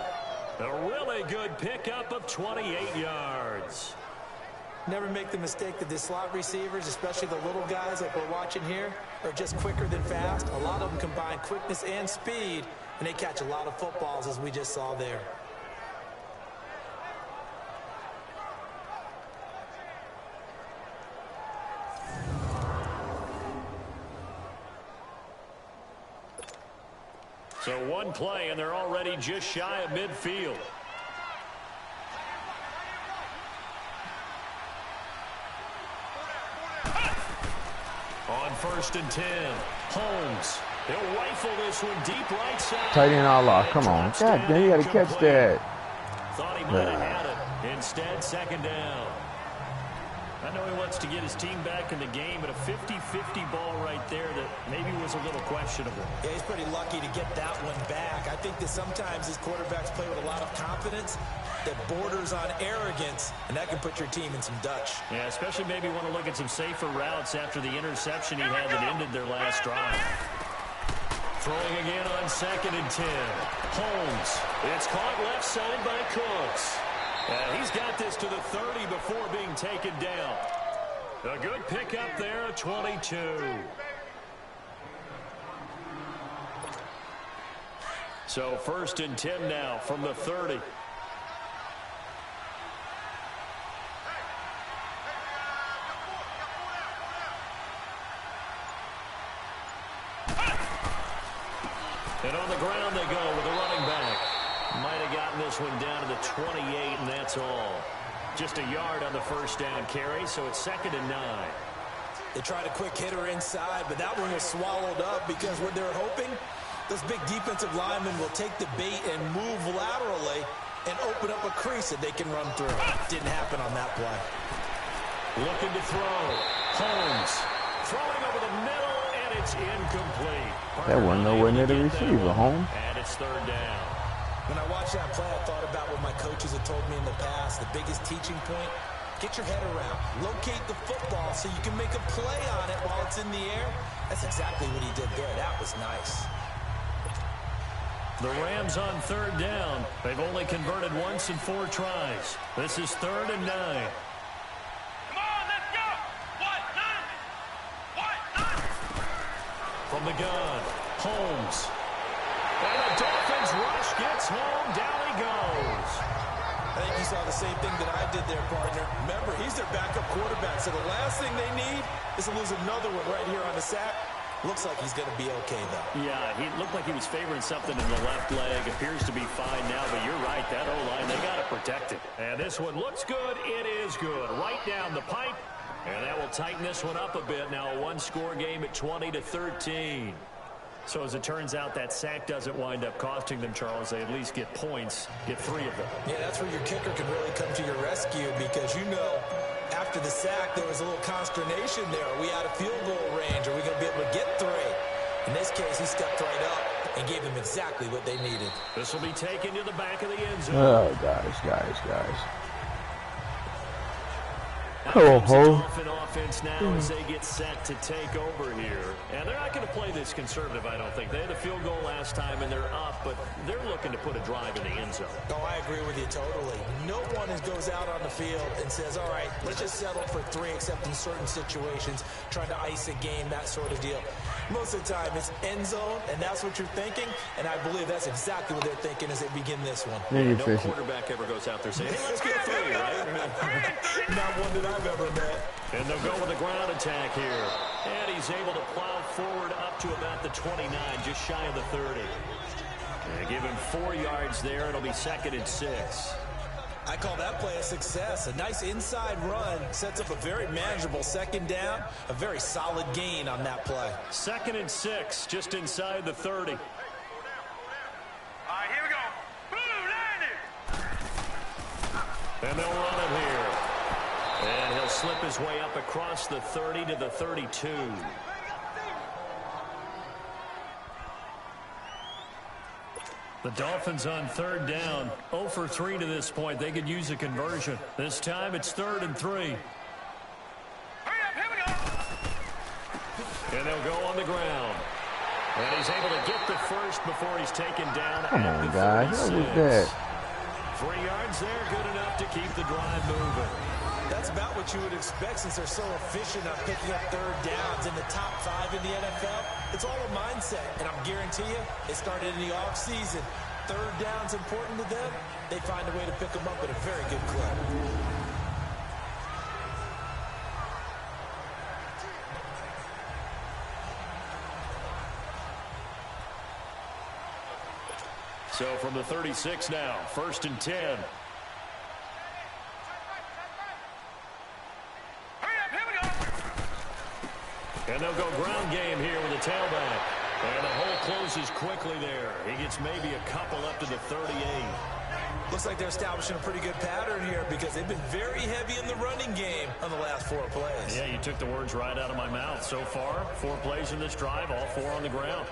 A really good pickup of 28 yards. Never make the mistake that the slot receivers, especially the little guys like we're watching here, are just quicker than fast. A lot of them combine quickness and speed, and they catch a lot of footballs, as we just saw there. So one play, and they're already just shy of midfield. On 1st and 10, Holmes. He'll rifle this one deep right side. Tight end Allah. Come on. God damn, you got to catch that. Thought he might have had it. Instead, 2nd down. I know he wants to get his team back in the game, but a 50-50 ball right there that maybe was a little questionable. Yeah, he's pretty lucky to get that one back. I think that sometimes his quarterbacks play with a lot of confidence that borders on arrogance, and that can put your team in some Dutch. Yeah, especially maybe want to look at some safer routes after the interception he had that ended their last drive. Throwing again on 2nd and 10. Holmes. It's caught left side by Cooks. He's got this to the 30 before being taken down. A good pickup there, 22. So 1st and 10 now from the 30. And on the ground they go with a running back. Might have gotten this one down to the 28, and that's all. Just a yard on the 1st down carry, so it's 2nd and 9. They tried a quick hitter inside, but that one was swallowed up because what they're hoping, those big defensive linemen will take the bait and move laterally and open up a crease that they can run through. Didn't happen on that play. Looking to throw. Holmes throwing over the middle, and it's incomplete. That wasn't nowhere near the receiver, Holmes. And it's 3rd down. When I watched that play, I thought about what my coaches had told me in the past. The biggest teaching point, get your head around. Locate the football so you can make a play on it while it's in the air. That's exactly what he did there. That was nice. The Rams on 3rd down. They've only converted once in 4 tries. This is 3rd and 9. From the gun, Holmes. And the Dolphins rush gets home. Down he goes. I think you saw the same thing that I did there, partner. Remember, he's their backup quarterback, so the last thing they need is to lose another one right here on the sack. Looks like he's going to be okay, though. Yeah, he looked like he was favoring something in the left leg. Appears to be fine now, but you're right. That O-line, they got to protect it. And this one looks good. It is good. Right down the pipe. And that will tighten this one up a bit. Now a one-score game at 20-13. So as it turns out, that sack doesn't wind up costing them, Charles. They at least get points, get 3 of them. Yeah, that's where your kicker can really come to your rescue because, you know, after the sack, there was a little consternation there. Are we out of field goal range? Are we going to be able to get 3? In this case, he stepped right up and gave them exactly what they needed. This will be taken to the back of the end zone. Oh, guys. Dolphin offense now as they get set to take over here. And they're not going to play this conservative, I don't think. They had a field goal last time, and they're up, but they're looking to put a drive in the end zone. Oh, I agree with you totally. No one goes out on the field and says, all right, let's just settle for 3, except in certain situations, trying to ice a game, that sort of deal. Most of the time, it's end zone, and that's what you're thinking, and I believe that's exactly what they're thinking as they begin this one. Yeah, no quarterback ever goes out there saying, hey, let's get 3, right? Not one that I've ever met. And they'll go with a ground attack here. And he's able to plow forward up to about the 29, just shy of the 30. And give him 4 yards there. It'll be 2nd and 6. I call that play a success. A nice inside run sets up a very manageable 2nd down. A very solid gain on that play. 2nd and 6, just inside the 30. All right, here we go. Blue, landing. And they'll run it here. And he'll slip his way up across the 30 to the 32. The Dolphins on 3rd down. 0 for 3 to this point. They could use a conversion. This time it's 3rd and 3. Hurry up, here we go. And they'll go on the ground. And he's able to get the first before he's taken down. Come on, guys. What was that? 3 yards there, good enough to keep the drive moving. That's about what you would expect since they're so efficient on picking up 3rd downs in the top 5 in the NFL. It's all a mindset, and I'm guarantee you, it started in the offseason. 3rd down's important to them. They find a way to pick them up at a very good clip. So from the 36 now, 1st and 10. And they'll go ground game here with a tailback. And the hole closes quickly there. He gets maybe a couple up to the 38. Looks like they're establishing a pretty good pattern here because they've been very heavy in the running game on the last 4 plays. Yeah, you took the words right out of my mouth. So far, 4 plays in this drive, all 4 on the ground.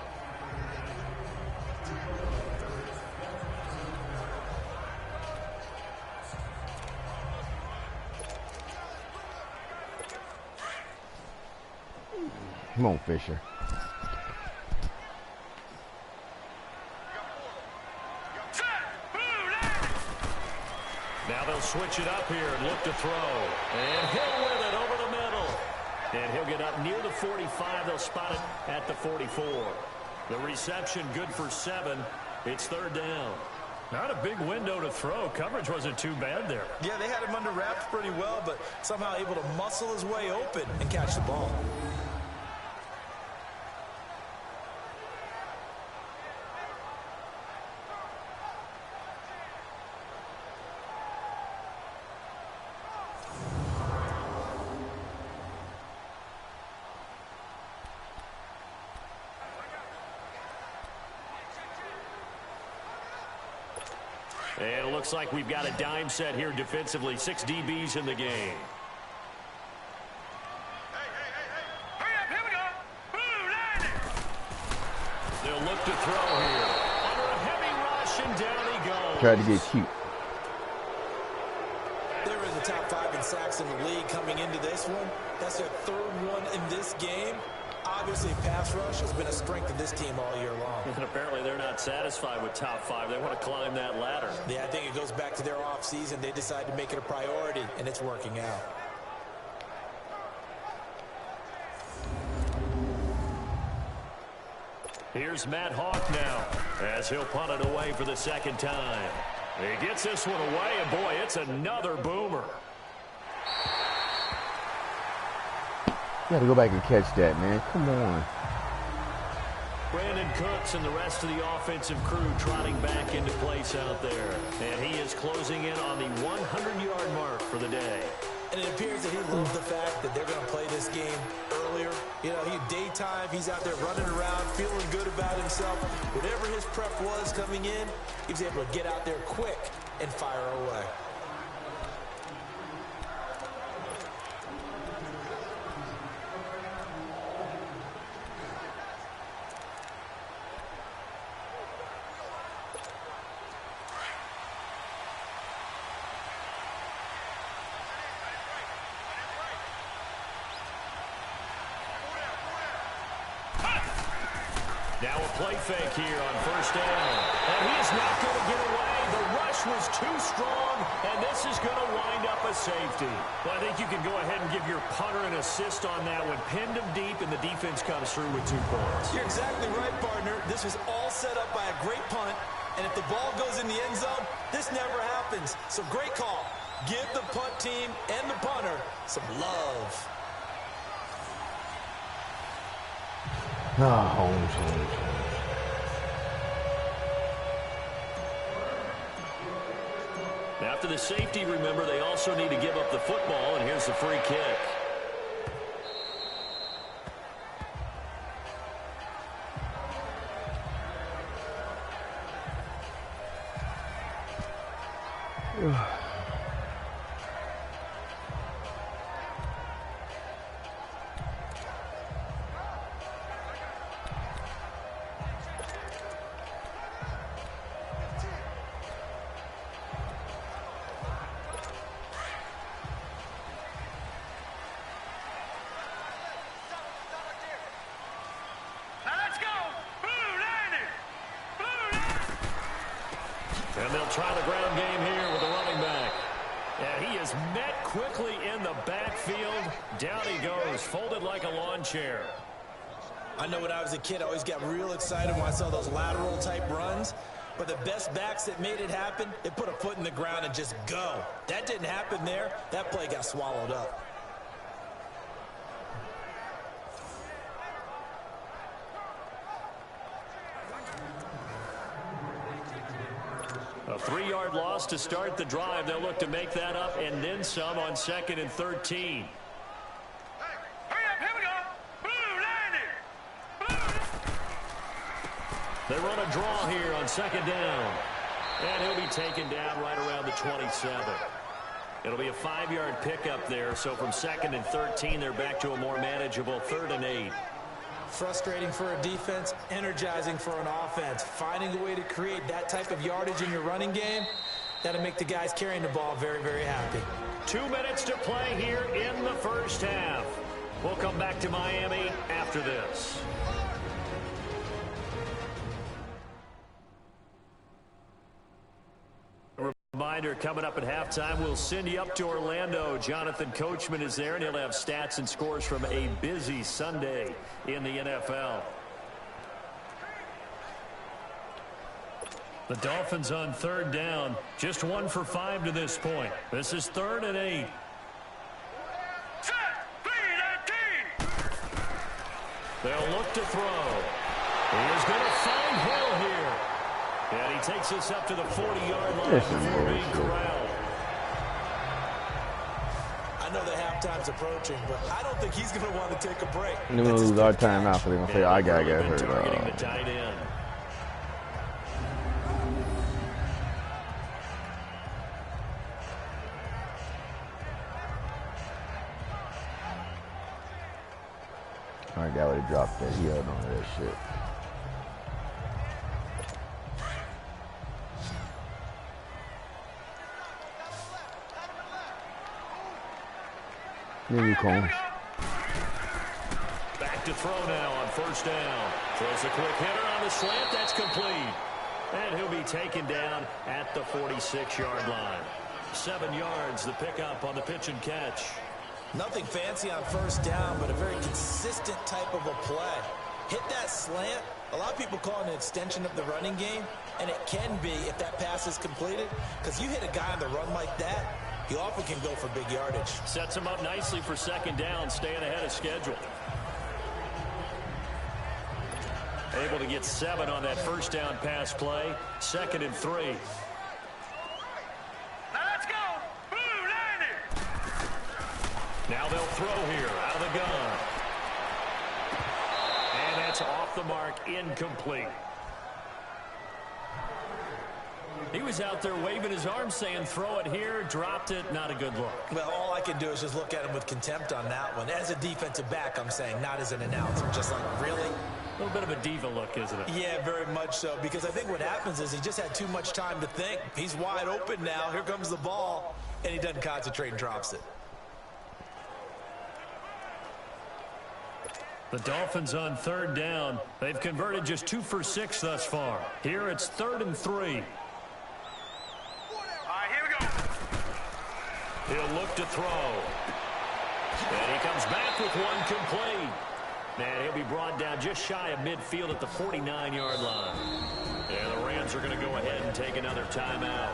Come on, Fisher. Now they'll switch it up here and look to throw. And he'll with it over the middle. And he'll get up near the 45. They'll spot it at the 44. The reception good for 7. It's 3rd down. Not a big window to throw. Coverage wasn't too bad there. Yeah, they had him under wraps pretty well, but somehow able to muscle his way open and catch the ball. And it looks like we've got a dime set here defensively. 6 DBs in the game. Hurry up, here we go. Blue line. They'll look to throw here. Under a heavy rush, and down he goes. Tried to get cute. They're in the top 5 in sacks in the league coming into this one. That's their 3rd one in this game. Obviously, pass rush has been a strength of this team all year long. And apparently they're not satisfied with top 5. They want to climb that ladder. Yeah, I think it goes back to their offseason. They decided to make it a priority, and it's working out. Here's Matt Hawk now as he'll punt it away for the 2nd time. He gets this one away, and boy, it's another boomer. You got to go back and catch that, man. Come on. Brandon Cooks and the rest of the offensive crew trotting back into place out there. And he is closing in on the 100-yard mark for the day. And it appears that he loves the fact that they're going to play this game earlier. You know, daytime, he's out there running around, feeling good about himself. Whatever his prep was coming in, he was able to get out there quick and fire away. Now a play fake here on 1st down. And he's not going to get away. The rush was too strong, and this is going to wind up a safety. Well, I think you can go ahead and give your punter an assist on that one. Pinned him deep, and the defense comes through with 2 points. You're exactly right, partner. This was all set up by a great punt, and if the ball goes in the end zone, this never happens. So great call. Give the punt team and the punter some love. Holmes. After the safety, remember, they also need to give up the football, and here's the free kick. And they'll try the ground game here with the running back. And he is met quickly in the backfield. Down he goes, folded like a lawn chair. I know when I was a kid, I always got real excited when I saw those lateral-type runs. But the best backs that made it happen, they put a foot in the ground and just go. That didn't happen there. That play got swallowed up. A 3-yard loss to start the drive. They'll look to make that up and then some on 2nd and 13. Hurry up, here we go. Blue They run a draw here on second down. And he'll be taken down right around the 27. It'll be a 5-yard pickup there. So from 2nd and 13, they're back to a more manageable 3rd and 8. Frustrating for a defense, energizing for an offense. Finding a way to create that type of yardage in your running game, that'll make the guys carrying the ball very, very happy. 2 minutes to play here in the first half. We'll come back to Miami after this. Reminder, coming up at halftime, we'll send you up to Orlando. Jonathan Coachman is there, and he'll have stats and scores from a busy Sunday in the NFL. The Dolphins on 3rd down, just 1 for 5 to this point. This is 3rd and 8. Set, clean, and team. They'll look to throw. He is going to find Hill here. And he takes us up to the 40-yard line before being corralled. I know the halftime's approaching, but I don't think he's going to want to take a break. And then we'll lose our time out, so they're going to say, I got to get hurt. Targeting the tight end. Our guy would have dropped that. He held on to that shit. There you come. Back to throw now on 1st down. Throws a quick hitter on the slant. That's complete. And he'll be taken down at the 46-yard line. 7 yards, the pickup on the pitch and catch. Nothing fancy on 1st down, but a very consistent type of a play. Hit that slant. A lot of people call it an extension of the running game, and it can be if that pass is completed, because you hit a guy on the run like that, he often can go for big yardage. Sets him up nicely for 2nd down, staying ahead of schedule. Able to get 7 on that 1st down pass play. 2nd and 3. Now let's go. Blue landing. Now they'll throw here out of the gun. And that's off the mark, incomplete. He was out there waving his arms saying, throw it here, dropped it, not a good look. Well, all I can do is just look at him with contempt on that one. As a defensive back, I'm saying, not as an announcer. Just like, really? A little bit of a diva look, isn't it? Yeah, very much so, because I think what happens is he just had too much time to think. He's wide open now. Here comes the ball, and he doesn't concentrate and drops it. The Dolphins on 3rd down. They've converted just 2 for 6 thus far. Here it's 3rd and 3. He'll look to throw. And he comes back with one complete. And he'll be brought down just shy of midfield at the 49-yard line. And the Rams are going to go ahead and take another timeout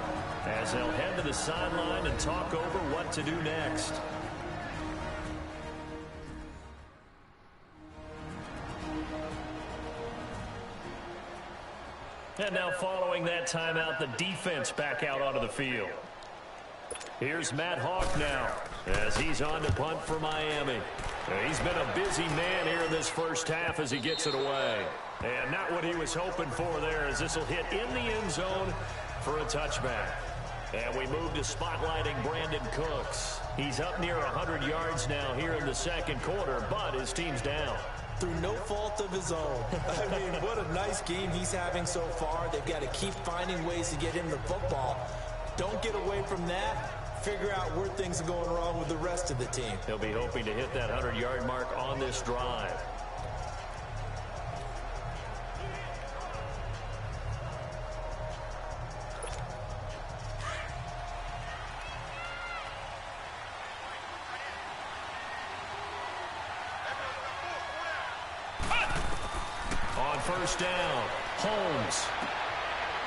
as they'll head to the sideline and talk over what to do next. And now following that timeout, the defense back out onto the field. Here's Matt Hawk now as he's on to punt for Miami. And he's been a busy man here in this first half as he gets it away. And not what he was hoping for there, as this will hit in the end zone for a touchback. And we move to spotlighting Brandon Cooks. He's up near 100 yards now here in the 2nd quarter, but his team's down. Through no fault of his own. I mean, what a nice game he's having so far. They've got to keep finding ways to get him the football. Don't get away from that. Figure out where things are going wrong with the rest of the team. He'll be hoping to hit that 100-yard mark on this drive. On 1st down, Holmes.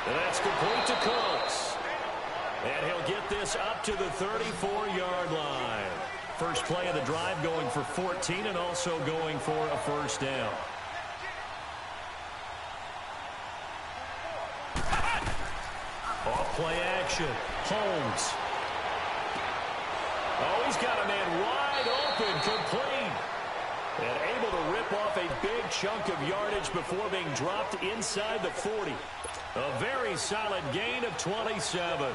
And that's complete to Cooks. And he'll get this up to the 34-yard line. First play of the drive going for 14 and also going for a 1st down. Off play action. Holmes. Oh, he's got a man wide open, complete. And able to rip off a big chunk of yardage before being dropped inside the 40. A very solid gain of 27.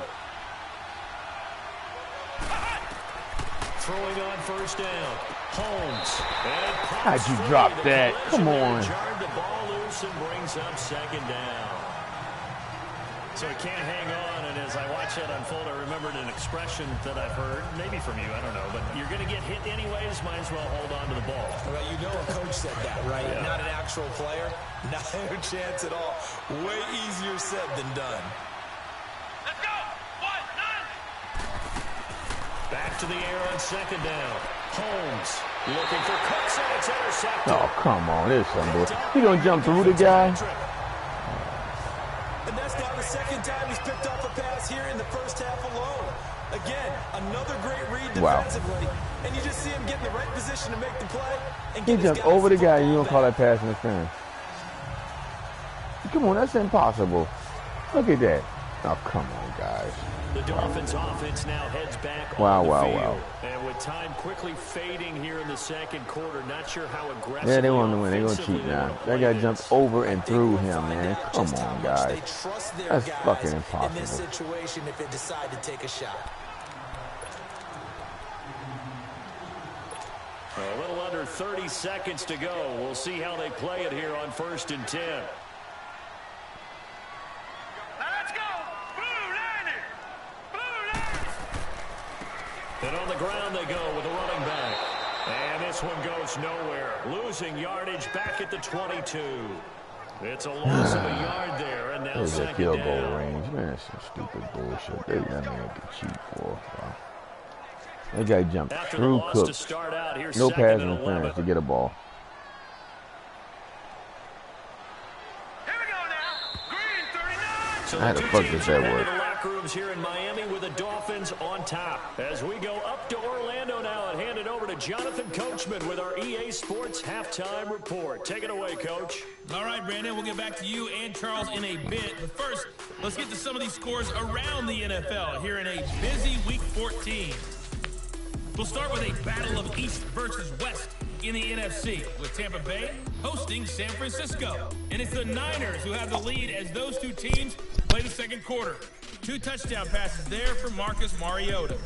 Throwing on first down. Holmes. How'd you drop that? Come on. Jarred the ball loose and brings up second down. So he can't hang on, and as I watch that unfold, I remembered an expression that I've heard, maybe from you, I don't know, but you're going to get hit anyways, might as well hold on to the ball. Well, you know a coach said that, right? Yeah. Not an actual player. Not a chance at all. Way easier said than done. Let's go. 1-9. Back to the air on second down. Holmes looking for Cooks, and it's intercepted. Oh, come on. There's somebody. He going to jump through the guy? And that's now the second time he's picked off a pass here in the first half alone. Again, another great read defensively. Wow. And you just see him get in the right position to make the play. And He jumped over the guy, and you don't call that pass interference. Come on, that's impossible. Look at that. Oh, come on, guys. The Dolphins offense now heads back Wow, on the wow, field. wow. And with time quickly fading here in the second quarter, not sure how aggressive. Yeah, they want to win. They're going to cheat now. That guy jumped over and through him, man. Come on, guys. That's fucking impossible. In this situation, if they decide to take a shot. A little under 30 seconds to go. We'll see how they play it here on 1st and 10. Let's go. Blue Liner. Blue Liner. And on the ground they go with a running back. And this one goes nowhere. Losing yardage back at the 22. It's a loss of a yard there, and now There's a second field down. goal range. Man, that's some stupid bullshit. They got me to cheat for. Wow. That guy jumped After through the loss Cooks. to start out, here's No second pass and interference 11. to get a ball. Here we go now. Green 39. So How the the two fuck teams does that are headed work? to the locker rooms here in Miami with the Dolphins on top. As we go up to Orlando now and hand it over to Jonathan Coachman with our EA Sports halftime report. Take it away, Coach. All right, Brandon, we'll get back to you and Charles in a bit. But first, let's get to some of these scores around the NFL here in a busy Week 14. We'll start with a battle of East versus West in the NFC, with Tampa Bay hosting San Francisco. And it's the Niners who have the lead as those two teams play the second quarter. 2 touchdown passes there for Marcus Mariota.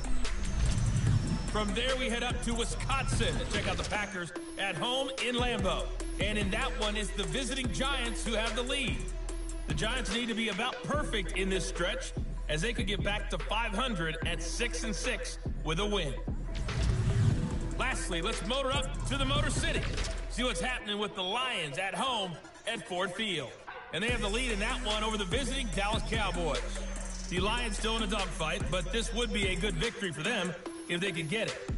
From there, we head up to Wisconsin to check out the Packers at home in Lambeau. And in that one, it's the visiting Giants who have the lead. The Giants need to be about perfect in this stretch, as they could get back to 500 at 6-6 with a win. Lastly, let's motor up to the Motor City. See what's happening with the Lions at home at Ford Field. And they have the lead in that one over the visiting Dallas Cowboys. The Lions still in a dogfight, but this would be a good victory for them if they could get it.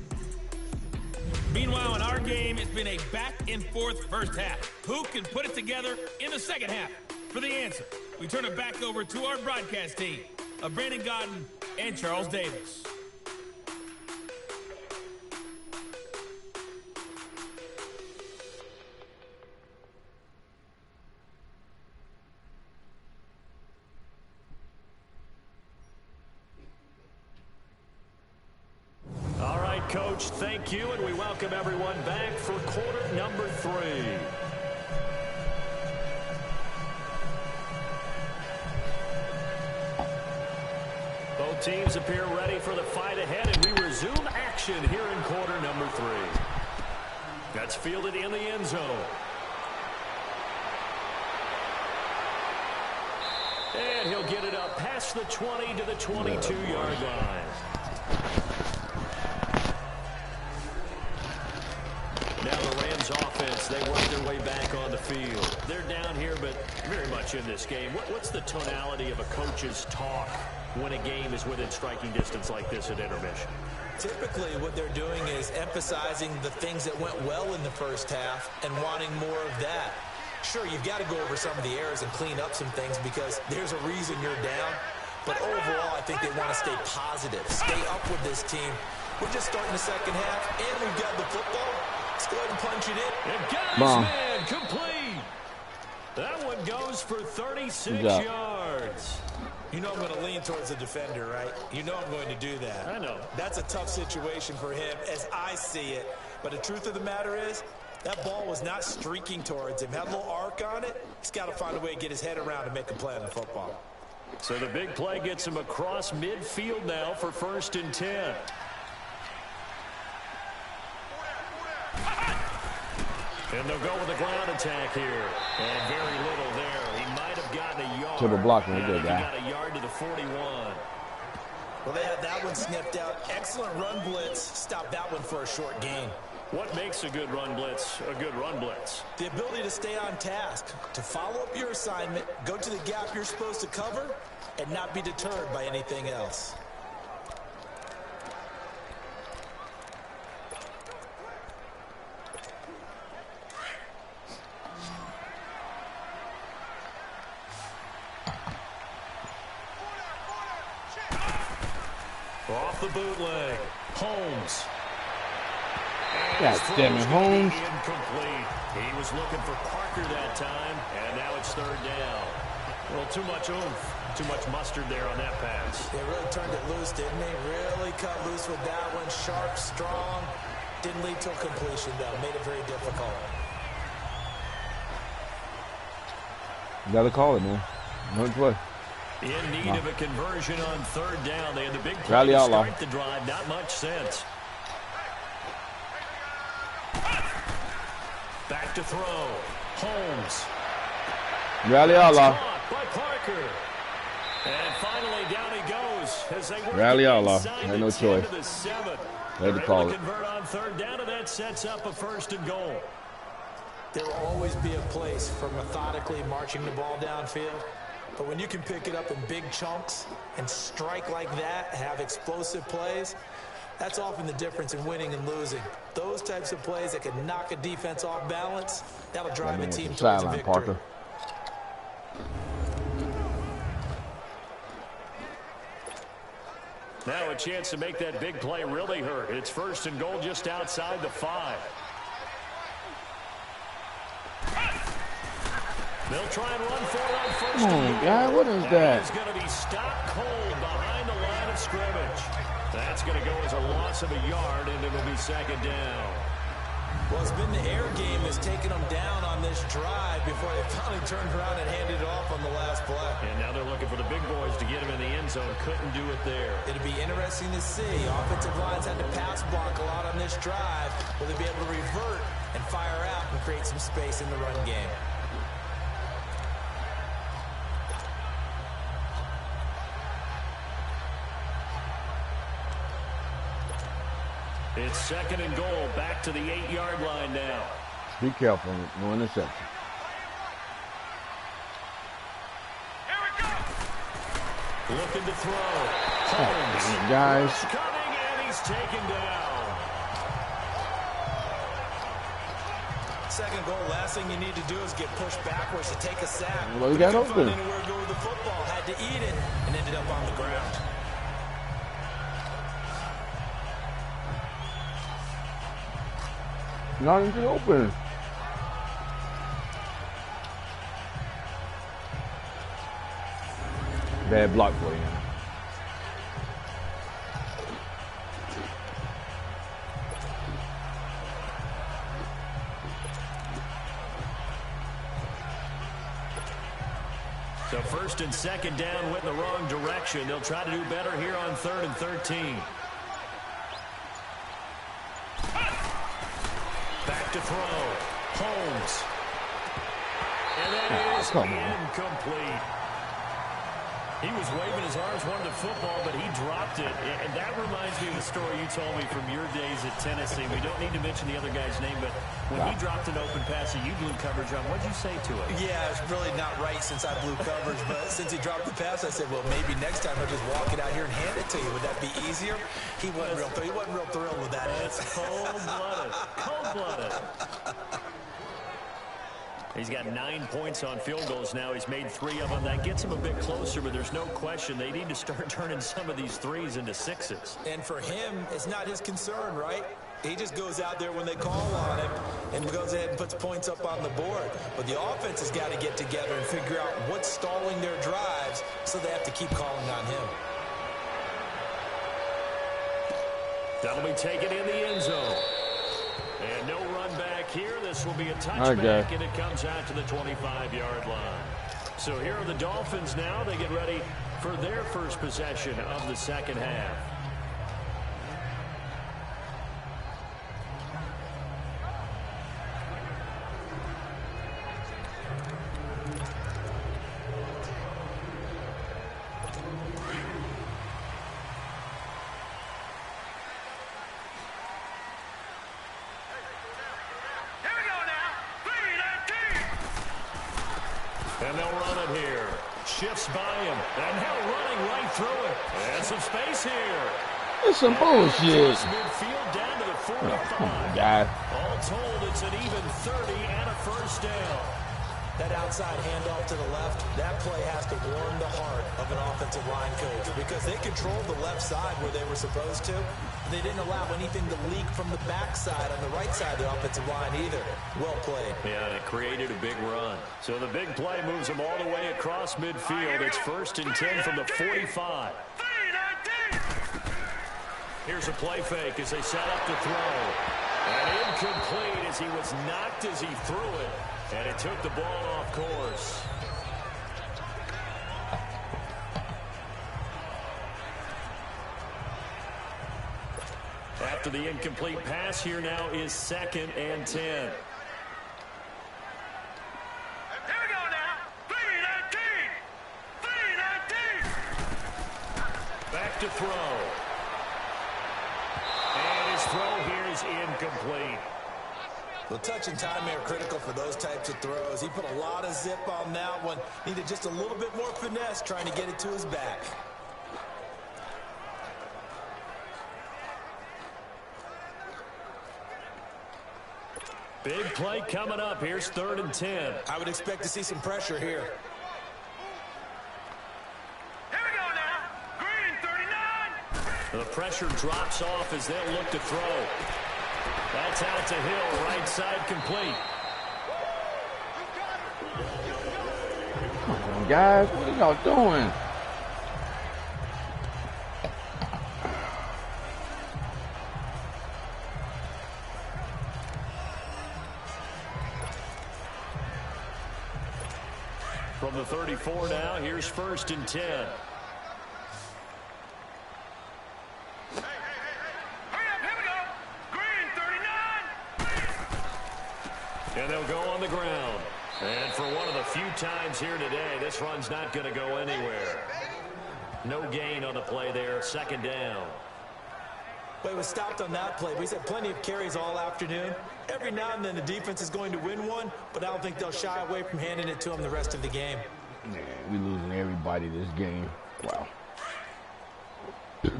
Meanwhile, in our game, it's been a back-and-forth first half. Who can put it together in the second half? For the answer, we turn it back over to our broadcast team of Brandon Godden and Charles Davis. All right, Coach, thank you, and we welcome everyone back for quarter number 3. Both teams appear ready for the fight ahead, and we resume action here in quarter number 3. That's fielded in the end zone. And he'll get it up past the 20 to the 22-yard line. Now the Rams offense, they work their way back on the field. They're down here, but very much in this game. What's the tonality of a coach's talk when a game is within striking distance like this at intermission? Typically, what they're doing is emphasizing the things that went well in the first half and wanting more of that. Sure, you've got to go over some of the errors and clean up some things because there's a reason you're down. But overall, I think they want to stay positive, stay up with this team. We're just starting the second half, and we've got the football. Let's go ahead and punch it in. And got his man complete. That one goes for 36 yards. You know I'm going to lean towards the defender, right? You know I'm going to do that. I know. That's a tough situation for him as I see it. But the truth of the matter is, That ball was not streaking towards him. Had a little arc on it. He's got to find a way to get his head around and make a play on the football. So the big play gets him across midfield now for 1st and 10. And they'll go with a ground attack here. And very little there. He might have gotten a yard. Triple block right there, He guy. got a yard to the 41. Well, they had that one snipped out. Excellent run blitz. Stopped that one for a short gain. What makes a good run blitz a good run blitz? The ability to stay on task, to follow up your assignment, go to the gap you're supposed to cover, and not be deterred by anything else. Off the bootleg, Holmes. God damn it, Holmes. Incomplete. He was looking for Parker that time, and now it's 3rd down. Well, too much oomph, too much mustard there on that pass. They really turned it loose, didn't they? Really cut loose with that one. Sharp, strong. Didn't lead to a completion, though. Made it very difficult. You got to call it, man. No play. In need of a conversion on 3rd down. They had the big play Rally to outlaw. start the drive. Not much sense. Back to throw. Holmes. Rally outlaw. Caught by Parker. And finally down he goes as they work Rally it outlaw. inside Had no the 10 choice. to the 7. Had to They're call able it. to convert on 3rd down, and that sets up a 1st and goal. There will always be a place for methodically marching the ball downfield. But when you can pick it up in big chunks and strike like that, have explosive plays, that's often the difference in winning and losing. Those types of plays that can knock a defense off balance, that'll drive a team towards a victory. Parker. Now a chance to make that big play really hurt. It's 1st and goal just outside the 5. They'll try and run for it on 1st Come and on, goal. guy. What is that? He's going to be stopped cold behind the line of scrimmage. That's going to go as a loss of a yard, and it'll be 2nd down. Well, it's been the air game that's taken them down on this drive before they finally turned around and handed it off on the last play. And now they're looking for the big boys to get him in the end zone. Couldn't do it there. It'll be interesting to see. Offensive lines had to pass block a lot on this drive. Will they be able to revert and fire out and create some space in the run game? It's 2nd and goal. Back to the 8-yard line now. Be careful. No interception. Looking to throw. Holmes. Guys. Coming, and he's taken down. 2nd goal, last thing you need to do is get pushed backwards to take a sack. Well, he got Couldn't open. find anywhere to go with the football. Had to eat it and ended up on the ground. Not into the open. Bad block for him. So 1st and 2nd down went in the wrong direction. They'll try to do better here on 3rd and 13. Back to throw. Holmes. And that is incomplete. He was waving his arms, wanted the football, but he dropped it. And that reminds me of the story you told me from your days at Tennessee. We don't need to mention the other guy's name, but when he dropped an open pass and you blew coverage on, what'd you say to him? Yeah, it's really not right since I blew coverage, but since he dropped the pass, I said, well, maybe next time I'll just walk it out here and hand it to you. Would that be easier? He wasn't real thrilled with that. It's cold-blooded. Cold-blooded. He's got 9 points on field goals now. He's made 3 of them. That gets him a bit closer, but there's no question they need to start turning some of these 3s into 6s. And for him, it's not his concern, right? He just goes out there when they call on him and goes ahead and puts points up on the board. But the offense has got to get together and figure out what's stalling their drives, so they have to keep calling on him. That'll be taken in the end zone. And no run back here. This will be a touchback, and it comes out to the 25-yard line. So here are the Dolphins now. They get ready for their first possession of the second half. And they'll run it here. Shifts by him. And now running right through it. And some space here. It's some bullshit. Midfield down to the 45. Oh, come on, guys. All told, it's an even 30 and a first down. That outside handoff to the left, that play has to warm the heart of an offensive line coach because they controlled the left side where they were supposed to. They didn't allow anything to leak from the backside on the right side of the offensive line either. Well played. Yeah, and it created a big run. So the big play moves them all the way across midfield. It's 1st and 10 from the 45. Here's a play fake as they set up to throw. And incomplete as he was knocked as he threw it. And it took the ball off course. After the incomplete pass, here now is 2nd and 10. Here we go now. 3-19. 3-19. Back to throw. And his throw here is incomplete. The touch and time are critical for those types of throws. He put a lot of zip on that one. Needed just a little bit more finesse trying to get it to his back. Big play coming up. Here's 3rd and 10. I would expect to see some pressure here. Here we go now. Green 39. The pressure drops off as they'll look to throw. That's out to Hill, right side complete. Come on, guys. What are y'all doing? From the 34 now, here's 1st and 10. And they'll go on the ground. And for one of the few times here today, this run's not going to go anywhere. No gain on the play there, 2nd down. But he was stopped on that play. He's had plenty of carries all afternoon. Every now and then the defense is going to win one, but I don't think they'll shy away from handing it to him the rest of the game. Man, we losing everybody this game. Wow.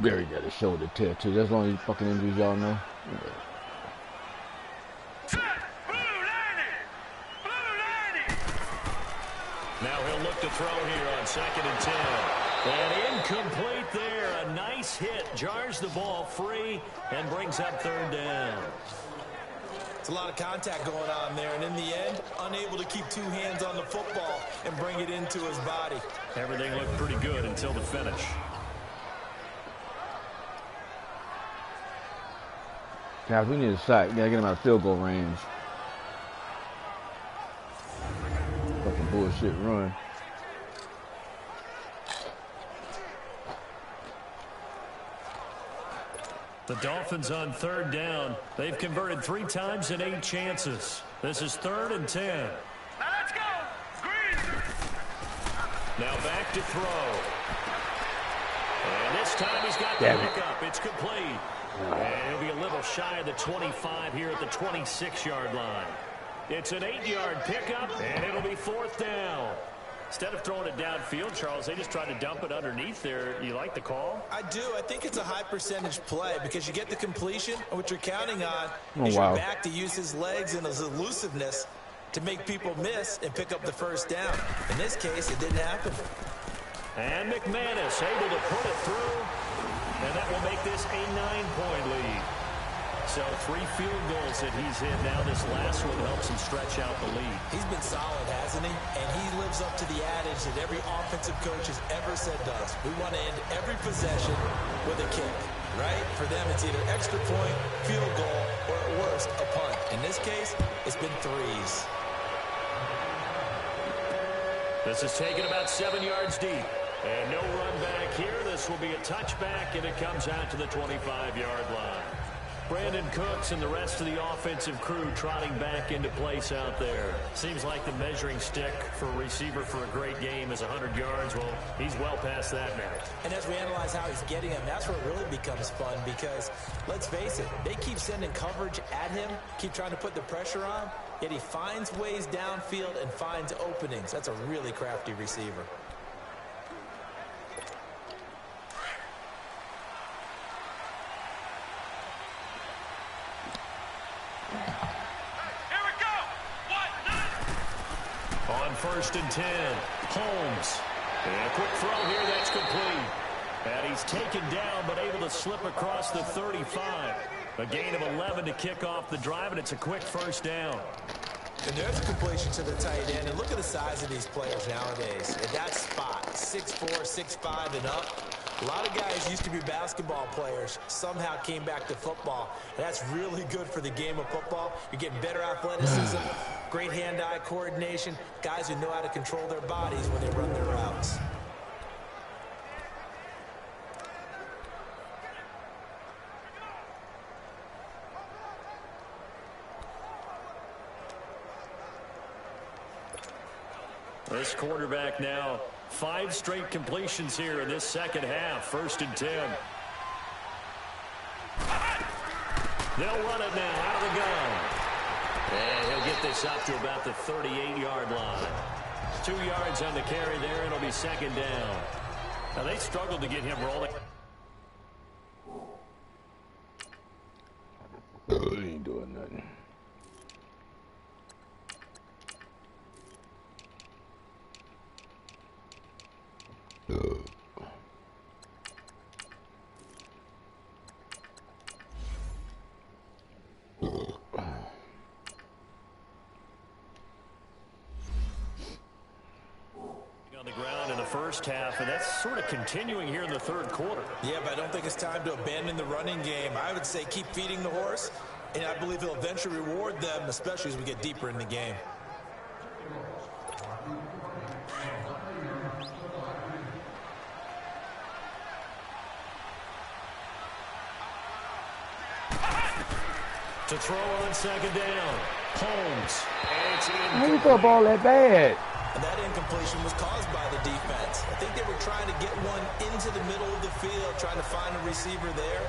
Barry got a shoulder tear too. That's the only fucking injuries y'all know. Yeah. Now he'll look to throw here on 2nd and 10. And incomplete there. A nice hit. Jars the ball free and brings up 3rd down. It's a lot of contact going on there. And in the end, unable to keep 2 hands on the football and bring it into his body. Everything looked pretty good until the finish. Guys, we need a sack. We gotta get him out of field goal range. Fucking bullshit run. The Dolphins on 3rd down. They've converted 3 times in 8 chances. This is 3rd and 10. Now let's go. Green. Now back to throw. And this time he's got the pickup. It's complete. And he'll be a little shy of the 25 here at the 26-yard line. It's an 8-yard pickup, and it'll be 4th down. Instead of throwing it downfield, Charles, they just tried to dump it underneath there. You like the call? I do. I think it's a high percentage play because you get the completion, and what you're counting on is your back to use his legs and his elusiveness to make people miss and pick up the 1st down. In this case, it didn't happen. And McManus able to put it through, and that will make this a 9-point lead. So 3 field goals that he's hit now. This last one helps him stretch out the lead. He's been solid, hasn't he? And he lives up to the adage that every offensive coach has ever said does. We want to end every possession with a kick, right? For them, it's either extra point, field goal, or at worst, forced a punt. In this case, it's been threes. This is taken about 7 yards deep. And no run back here. This will be a touchback, and it comes out to the 25-yard line. Brandon Cooks and the rest of the offensive crew trotting back into place out there. Seems like the measuring stick for a receiver for a great game is 100 yards. Well, he's well past that now. And as we analyze how he's getting them, that's where it really becomes fun because, let's face it, they keep sending coverage at him, keep trying to put the pressure on, yet he finds ways downfield and finds openings. That's a really crafty receiver. First and 10. Holmes. And a quick throw here. That's complete. And he's taken down but able to slip across the 35. A gain of 11 to kick off the drive, and it's a quick first down. And there's a completion to the tight end. And look at the size of these players nowadays. At that spot, 6'4", 6'5", and up. A lot of guys used to be basketball players, somehow came back to football. And that's really good for the game of football. You're getting better athleticism, great hand-eye coordination, guys who know how to control their bodies when they run their routes. This quarterback now, 5 straight completions here in this second half. First and 10. They'll run it now out of the gun. And he'll get this up to about the 38-yard line. 2 yards on the carry there. It'll be second down. Now, they struggled to get him rolling. He ain't doing nothing. On the ground in the first half, and that's sort of continuing here in the third quarter. Yeah, but I don't think it's time to abandon the running game. I would say keep feeding the horse, and I believe he'll eventually reward them, especially as we get deeper in the game. To throw on second down. Holmes. And it's How you throw a ball that bad? And that incompletion was caused by the defense. I think they were trying to get one into the middle of the field, trying to find a receiver there.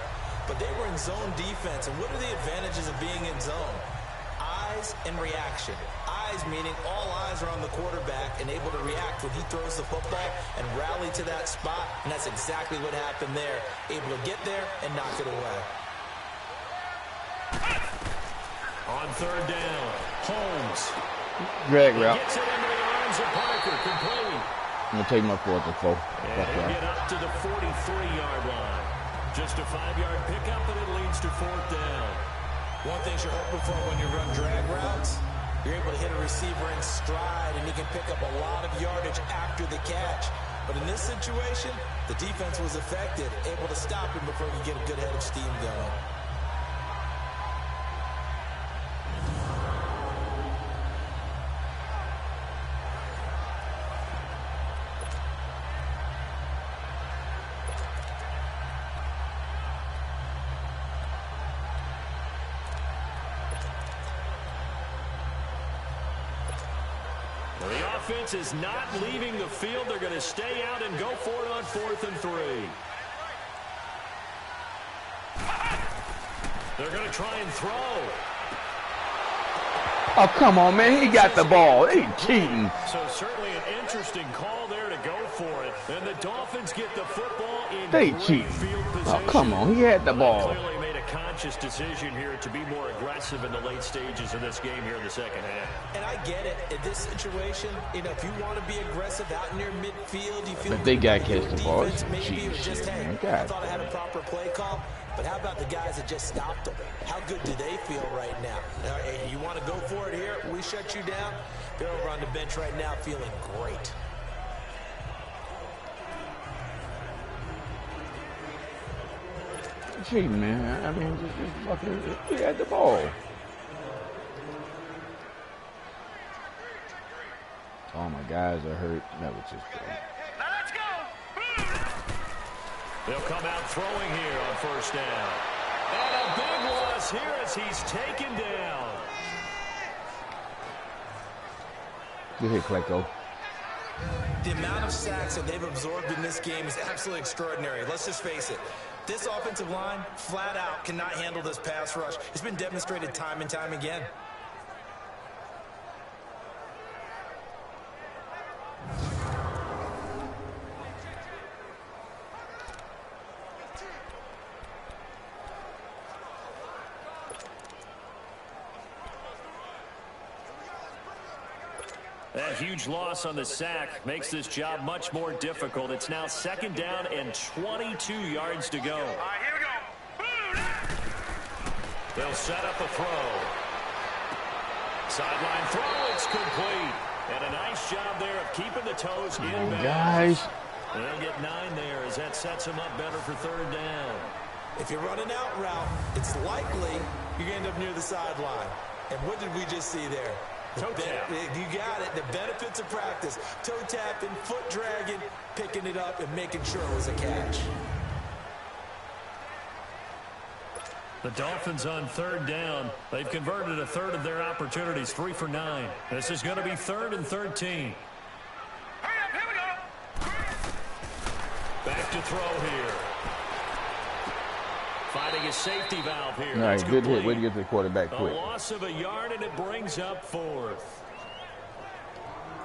But they were in zone defense. And what are the advantages of being in zone? Eyes and reaction. Eyes meaning all eyes are on the quarterback and able to react when he throws the football and rally to that spot. And that's exactly what happened there. Able to get there and knock it away. On third down, Holmes. Drag route. Gets it into the arms of Parker, complete. I'm going to take my 4th and 4. And he'll get up to the 43-yard line. Just a 5-yard pickup, and it leads to fourth down. One thing you're hoping for when you run drag routes, you're able to hit a receiver in stride, and he can pick up a lot of yardage after the catch. But in this situation, the defense was effective, able to stop him before he could get a good head of steam going. The offense is not leaving the field. They're going to stay out and go for it on 4th and 3. They're going to try and throw. Oh, come on, man. He got the ball. He cheating. So certainly an interesting call there to go for it. And the Dolphins get the football in They great cheating. field position. Oh, come on. He had the ball. Clearly made a conscious decision here to be more aggressive in the late stages of this game here in the second half. And I get it. In this situation, you know, if you want to be aggressive out near midfield, you feel But they got to catch the ball. defense, maybe it was just, hey, man. I thought I had a proper play call. But how about the guys that just stopped them? How good do they feel right now? Hey, you want to go for it here? We shut you down? They're over on the bench right now feeling great. Cheating, man. I mean, just fucking, he had the ball. All my guys are hurt. That was just good. Now let's go. They'll come out throwing here on first down. And a big loss here as he's taken down. Good hit, Klecko. The amount of sacks that they've absorbed in this game is absolutely extraordinary. Let's just face it. This offensive line, flat out, cannot handle this pass rush. It's been demonstrated time and time again. That huge loss on the sack makes this job much more difficult. It's now second down and 22 yards to go. All right, here we go. They'll set up a throw. Sideline throw, it's complete. And a nice job there of keeping the toes in bounds. Guys. They'll get 9 there as that sets them up better for third down. If you're running out route, it's likely you're going to end up near the sideline. And what did we just see there? Toe tap. You got it. The benefits of practice. Toe tapping, foot dragging, picking it up, and making sure it was a catch. The Dolphins on third down. They've converted a third of their opportunities, 3 for 9. This is going to be 3rd and 13. Hurry up, here we go. Back to throw here. Finding a safety valve here. All right, good hit. Way to get to the quarterback quick. A loss of a yard, and it brings up 4th.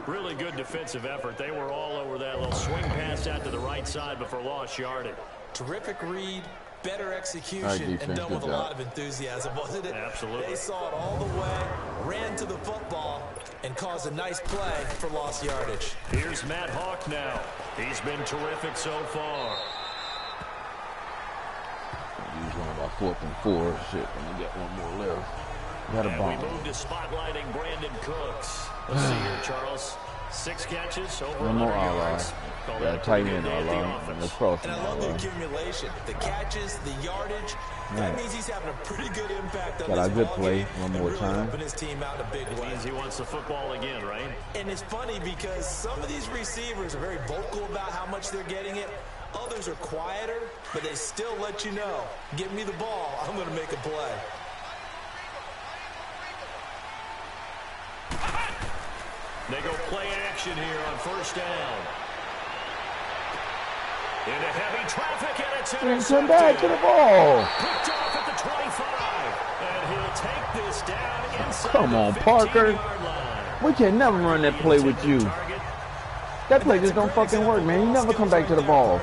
Really good defensive effort. They were all over that little swing pass out to the right side before lost yardage. Terrific read, better execution, right, defense, and done with good a job. lot of enthusiasm, wasn't it? Absolutely. They saw it all the way, ran to the football, and caused a nice play for lost yardage. Here's Matt Hawk now. He's been terrific so far. Use one of our 4th and 4. Shit, and we got one more left. Got a And bomb. we move to spotlighting Brandon Cooks. Let's see here, Charles. 6 catches, over One more 100 all yards. Call Got that a a tight pretty end good day all at the on. office. Let's cross And him I love the all accumulation, the catches, the yardage. That means he's having a pretty good impact on Got this a good ball play game one and more really time. helping his team out in a big way. Means he wants the football again, right? And it's funny because some of these receivers are very vocal about how much they're getting it. Others are quieter, but they still let you know, give me the ball, I'm going to make a play. They go play action here on first down. Into heavy traffic, and it's intercepted. Come back to the ball. Picked off at the 25. And he'll take this down inside Come on, the Parker. 15-yard line. We can never run that play with you. Target. That play just don't fucking work, man. You never come back to the ball.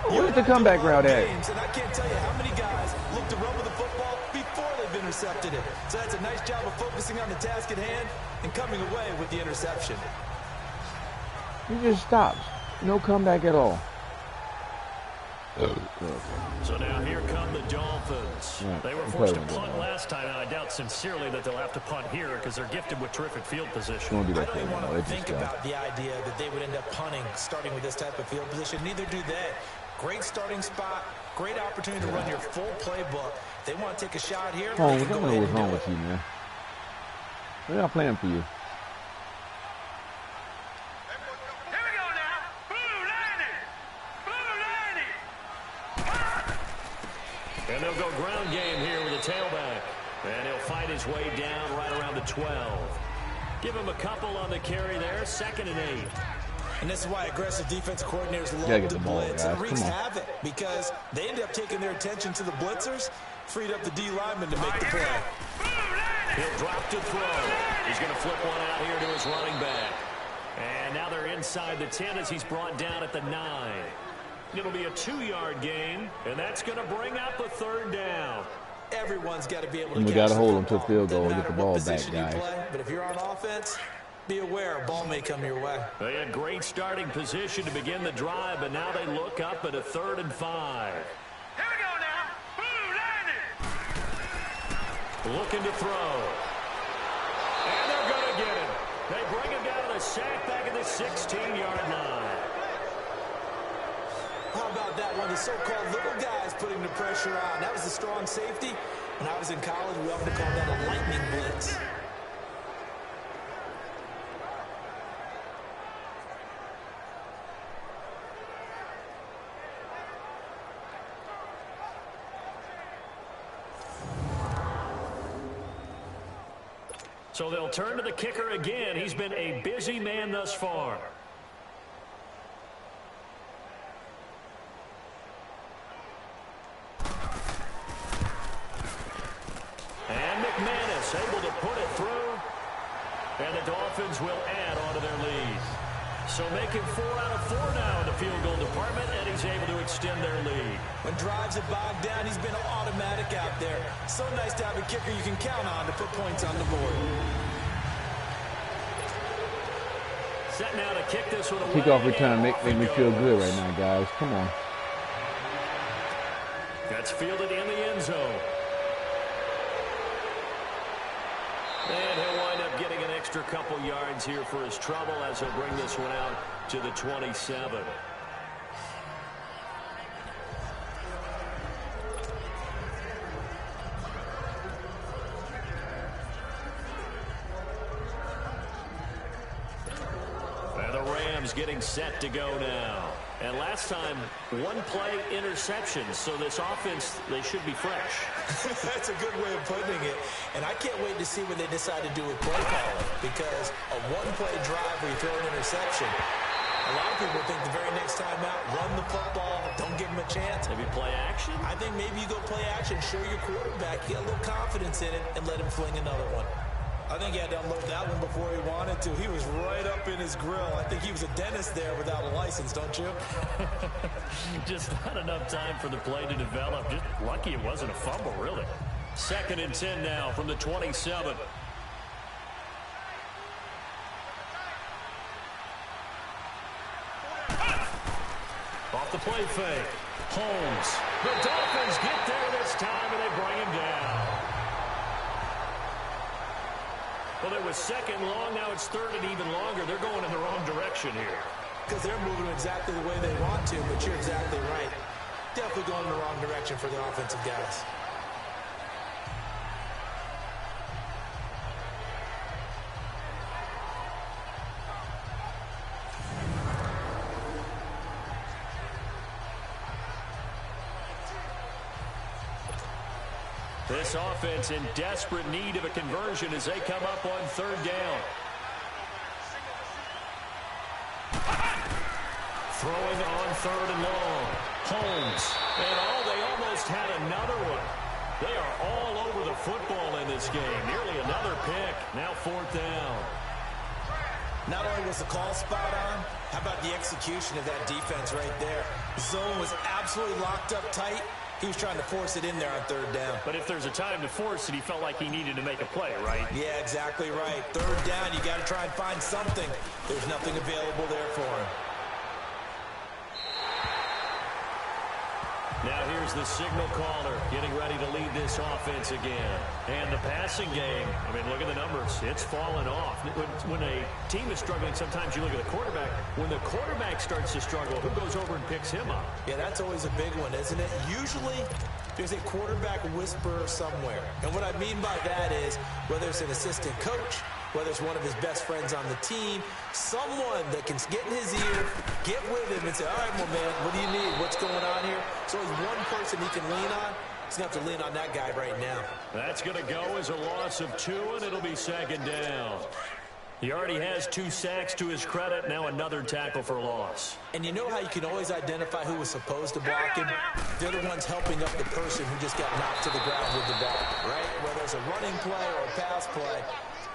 Where's the comeback route at? And I can't tell you how many guys look to run with the football before they've intercepted it. So that's a nice job of focusing on the task at hand and coming away with the interception. He just stops. No comeback at all. So now here come the Dolphins. Right. They were forced to punt last time, and I doubt sincerely that they'll have to punt here because they're gifted with terrific field position. Don't do I that don't even play, want no. to They think just go. about the idea that they would end up punting starting with this type of field position. Neither do they. Great starting spot, great opportunity to run your full playbook. They want to take a shot here. Oh, they we can don't go know ahead what's and wrong do with it. you, man. We're not playing for you. Here we go now. Hobaleni. Hobaleni. And they'll go ground game here with a tailback. And he'll fight his way down right around the 12. Give him a couple on the carry there, 2nd and 8. And this is why aggressive defensive coordinators Gotta love get to the ball, blitz guys. and wreaks Come on. havoc because they end up taking their attention to the blitzers, freed up the D lineman to make the play. He'll drop to throw. He's going to flip one out here to his running back. And now they're inside the 10 as he's brought down at the 9. It'll be a 2-yard gain, and that's going to bring up a 3rd down. Everyone's got to be able to And we catch gotta the hold them to a football. field goal Doesn't and get the matter what ball back, position you guys. play, but if you're on offense, be aware a ball may come your way. They had great starting position to begin the drive, but now they look up at a 3rd and 5. Here we go now. Hobaleni. Looking to throw. And they're going to get him. They bring him down to the sack back at the 16-yard line. How about that one? The so-called little guys putting the pressure on. That was a strong safety. When I was in college, we often called that a lightning blitz. So they'll turn to the kicker again. He's been a busy man thus far. And McManus able to put it through. And the Dolphins will add on to their lead. So making 4 out of 4 now in the field goal department, and he's able to extend their lead. When drives are bogged down, he's been automatic out there. So nice to have a kicker you can count on to put points on the board. Set now to kick this one away. Kickoff return make me feel good right now, guys. Come on. That's fielded in the end zone. And he'll wind up getting an extra couple yards here for his trouble as he'll bring this one out to the 27. And the Rams getting set to go now. And last time, one play interception, so this offense, they should be fresh. That's a good way of putting it. And I can't wait to see what they decide to do with play calling, because a one-play drive where you throw an interception, a lot of people think the very next time out, run the football, don't give them a chance. Maybe play action? I think maybe you go play action, show your quarterback, get a little confidence in it, and let him fling another one. I think he had to unload that one before he wanted to. He was right up in his grill. I think he was a dentist there without a license, don't you? Just not enough time for the play to develop. Just lucky it wasn't a fumble, really. 2nd and 10 now from the 27. Off the play fake. Holmes. The Dolphins get there this time, and they bring him down. Well, it was 2nd long. Now it's 3rd and even longer. They're going in the wrong direction here. Because they're moving exactly the way they want to, but you're exactly right. Definitely going in the wrong direction for the offensive guys. This offense in desperate need of a conversion as they come up on 3rd down. Throwing on 3rd and long. Holmes. And they almost had another one. They are all over the football in this game. Nearly another pick. Now 4th down. Not only was the call spot on, how about the execution of that defense right there? The zone was absolutely locked up tight. He was trying to force it in there on 3rd down. But if there's a time to force it, he felt like he needed to make a play, right? Yeah, exactly right. 3rd down, you got to try and find something. There's nothing available there for him. Now here's the signal caller getting ready to lead this offense again. And the passing game, I mean, look at the numbers. It's fallen off. When a team is struggling, sometimes you look at the quarterback. When the quarterback starts to struggle, who goes over and picks him up? Yeah, that's always a big one, isn't it? Usually, there's a quarterback whisperer somewhere. And what I mean by that is, whether it's an assistant coach, whether it's one of his best friends on the team, someone that can get in his ear, get with him and say, all right, well, man, what do you need? What's going on here? So there's one person he can lean on. He's going to have to lean on that guy right now. That's going to go as a loss of 2, and it'll be 2nd down. He already has 2 sacks to his credit. Now another tackle for loss. And you know how you can always identify who was supposed to block him? They're the ones helping up the person who just got knocked to the ground with the ball, right? Whether it's a running play or a pass play,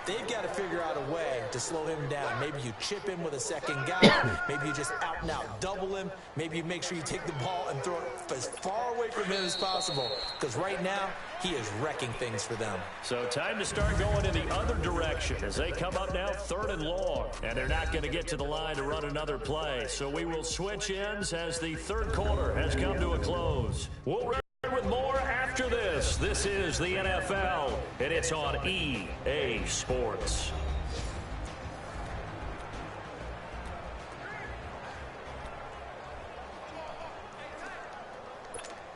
they've got to figure out a way to slow him down. Maybe you chip him with a second guy. Maybe you just out and out double him. Maybe you make sure you take the ball and throw it as far away from him as possible. Because right now, he is wrecking things for them. So time to start going in the other direction as they come up now 3rd and long. And they're not going to get to the line to run another play. So we will switch ends as the 3rd quarter has come to a close. We'll return with more after this. This is the NFL, and it's on EA Sports.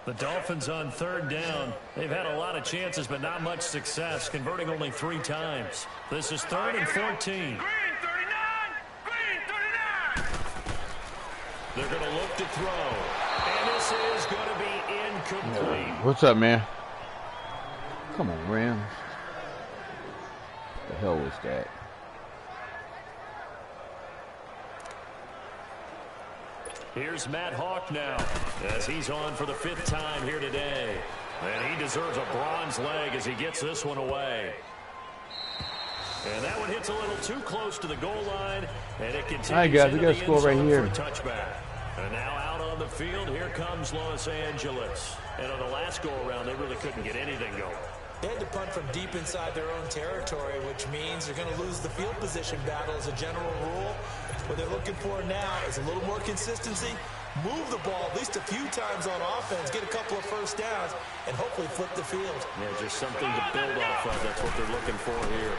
The Dolphins on 3rd down. They've had a lot of chances, but not much success, converting only 3 times. This is 3rd and 14. Green 39! Green 39! They're going to look to throw. And this is going to be incomplete. What's up, man? Come on, Rams. What the hell was that? Here's Matt Hawk now, as he's on for the 5th time here today. And he deserves a bronze leg as he gets this one away. And that one hits a little too close to the goal line, and it continues. All right, guys, we got a score right here. Touchback. And now out on the field, here comes Los Angeles. And on the last go-around, they really couldn't get anything going. They had to punt from deep inside their own territory, which means they're going to lose the field position battle as a general rule. What they're looking for now is a little more consistency, move the ball at least a few times on offense, get a couple of first downs, and hopefully flip the field. Yeah, just something to build off of. That's what they're looking for here.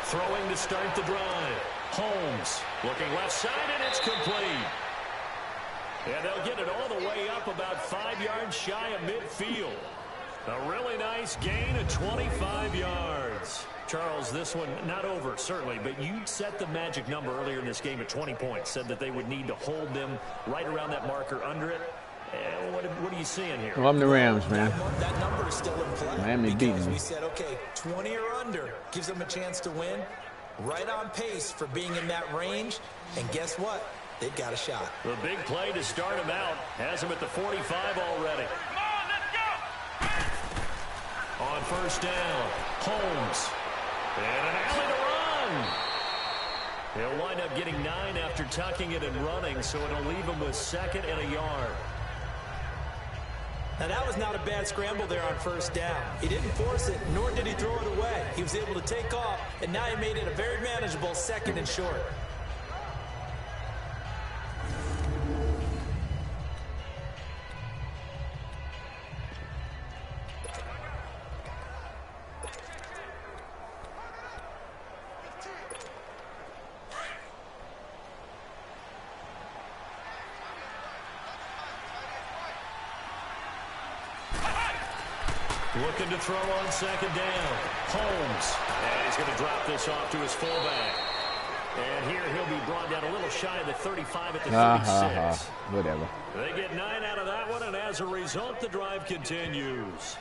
Throwing to start the drive. Holmes looking left side, and it's complete. And they'll get it all the way up about 5 yards shy of midfield. A really nice gain of 25 yards. Charles, this one not over, certainly, but you set the magic number earlier in this game at 20 points, said that they would need to hold them right around that marker under it. What are you seeing here? Well, I'm the Rams, man. That number is still in play. Miami beating me. We said, okay, 20 or under gives them a chance to win. Right on pace for being in that range. And guess what? They've got a shot. The big play to start him out has him at the 45 already. Come on, let's go. On first down, Holmes. And an alley to run. He'll wind up getting 9 after tucking it and running, so it'll leave him with 2nd and a yard. Now, that was not a bad scramble there on first down. He didn't force it, nor did he throw it away. He was able to take off, and now he made it a very manageable 2nd and short. Looking to throw on 2nd down. Holmes. And he's going to drop this off to his fullback. And here he'll be brought down a little shy of the 35 at the 36. Whatever. They get 9 out of that one, and as a result, the drive continues.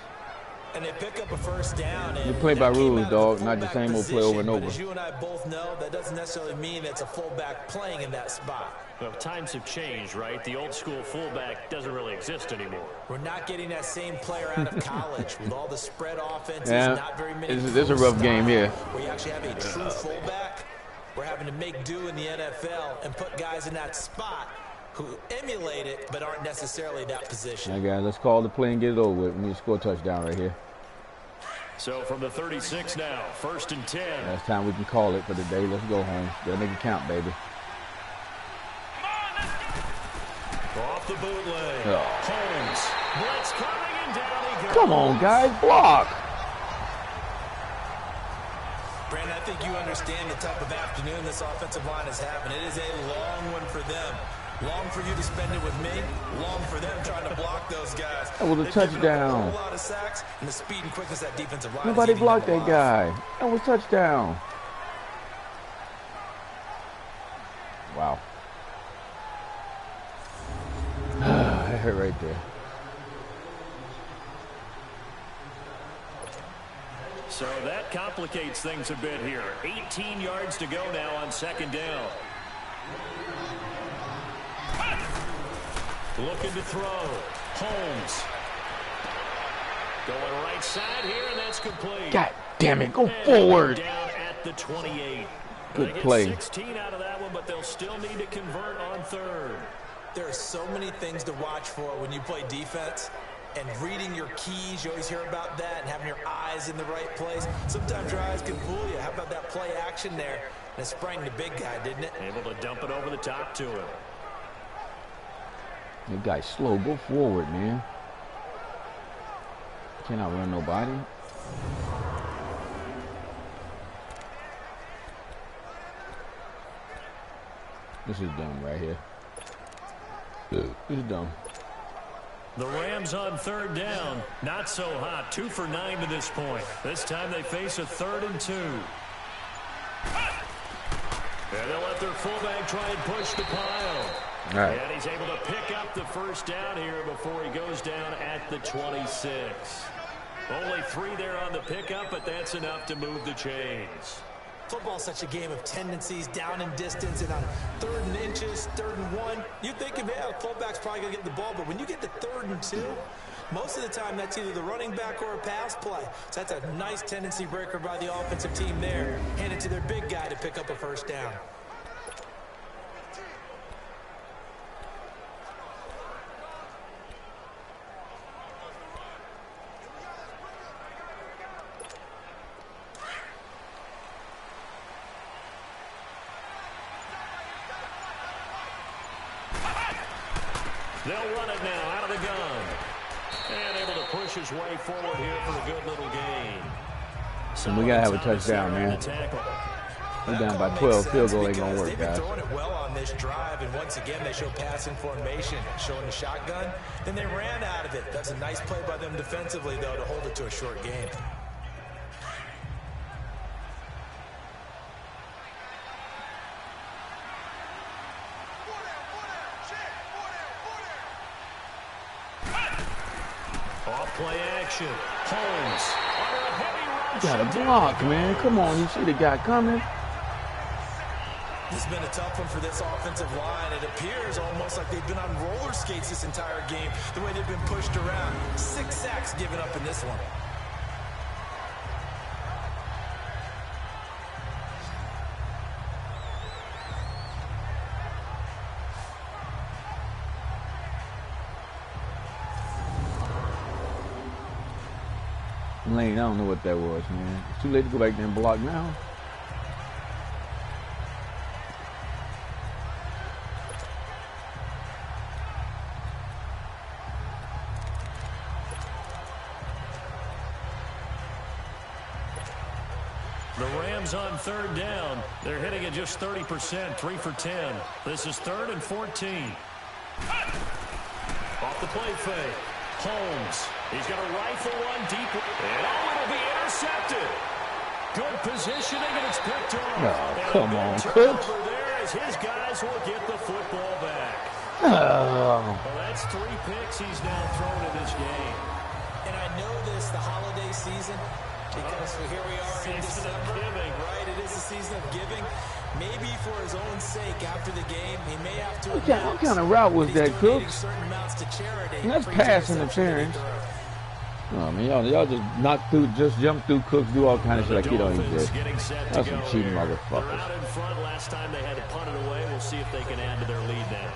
And they pick up a first down. You play by rules, dog, not the same old play over and over. But as you and I both know, that doesn't necessarily mean it's a fullback playing in that spot. Well, times have changed, right? The old school fullback doesn't really exist anymore. We're not getting that same player out of college with all the spread offenses, yeah, not very many. This is a rough game here. Where you actually have a true fullback. We're having to make do in the NFL and put guys in that spot who emulate it but aren't necessarily that position. All right, guys, let's call the play and get it over with. We need to score a touchdown right here. So from the 36 now, 1st and 10. Last time we can call it for the day. Let's go home. Gotta make it count, baby. Off the bootleg. Oh. Holmes. Blitz coming and down he goes. Come on, guys, block. Brandon, I think you understand the type of afternoon this offensive line is having. It is a long one for them. Long for you to spend it with me. Long for them trying to block those guys. That was a touchdown. A whole lot of sacks, and the speed and quickness that defensive line. Nobody blocked that guy. That was touchdown. Wow. That hurt right there. So that complicates things a bit here. 18 yards to go now on 2nd down. Looking to throw. Holmes. Going right side here, and that's complete. God damn it, go forward. Down at the 28. Good play. 16 out of that one, but they'll still need to convert on 3rd. There are so many things to watch for when you play defense. And reading your keys, you always hear about that, and having your eyes in the right place. Sometimes your eyes can fool you. How about that play action there? And it sprang the big guy, didn't it? Able to dump it over the top to him. That guy's slow. Go forward, man. Cannot run nobody. This is dumb right here. This is dumb. The Rams on 3rd down. Not so hot. 2 for 9 to this point. This time they face a 3rd and 2. And they'll let their fullback try and push the pile. All right. And he's able to pick up the first down here before he goes down at the 26. Only 3 there on the pickup, but that's enough to move the chains. Football's such a game of tendencies, down and distance, and on 3rd and inches, 3rd and 1. You're thinking, yeah, the fullback's probably going to get the ball, but when you get to 3rd and 2, most of the time that's either the running back or a pass play. So that's a nice tendency breaker by the offensive team there. Hand it to their big guy to pick up a first down. They'll run it now out of the gun. And able to push his way forward here for a good little gain. So we got to have a touchdown, man. We're down by 12. Field goal ain't going to work, guys. They've been throwing it well on this drive, and once again, they show passing formation, showing the shotgun. Then they ran out of it. That's a nice play by them defensively, though, to hold it to a short game. Play action. Holmes. You got a block, man. Come on, you see the guy coming. This has been a tough one for this offensive line. It appears almost like they've been on roller skates this entire game, the way they've been pushed around. 6 sacks given up in this one. Lane, I don't know what that was, man. It's too late to go back there and block now. The Rams on 3rd down. They're hitting at just 30%, 3 for 10. This is 3rd and 14. Off the play fake. Holmes. He's got a rifle one deep. And it'll be intercepted. Good positioning, and it's picked off. Oh, come on, Coach. There as his guys will get the football back. Oh. Well, that's 3 picks he's now thrown in this game. And I know this, the holiday season, because here we are in December, right? It is the season of giving. Maybe for his own sake, after the game, he may have to. What kind of route was that, Cook? That's pass interference. Oh man, y'all just knock through, just jump through Cooks, do all kind of shit like you don't even did. That's some cheating motherfuckers. They're out in front. Last time they had to punt it away. We'll see if they can add to their lead now.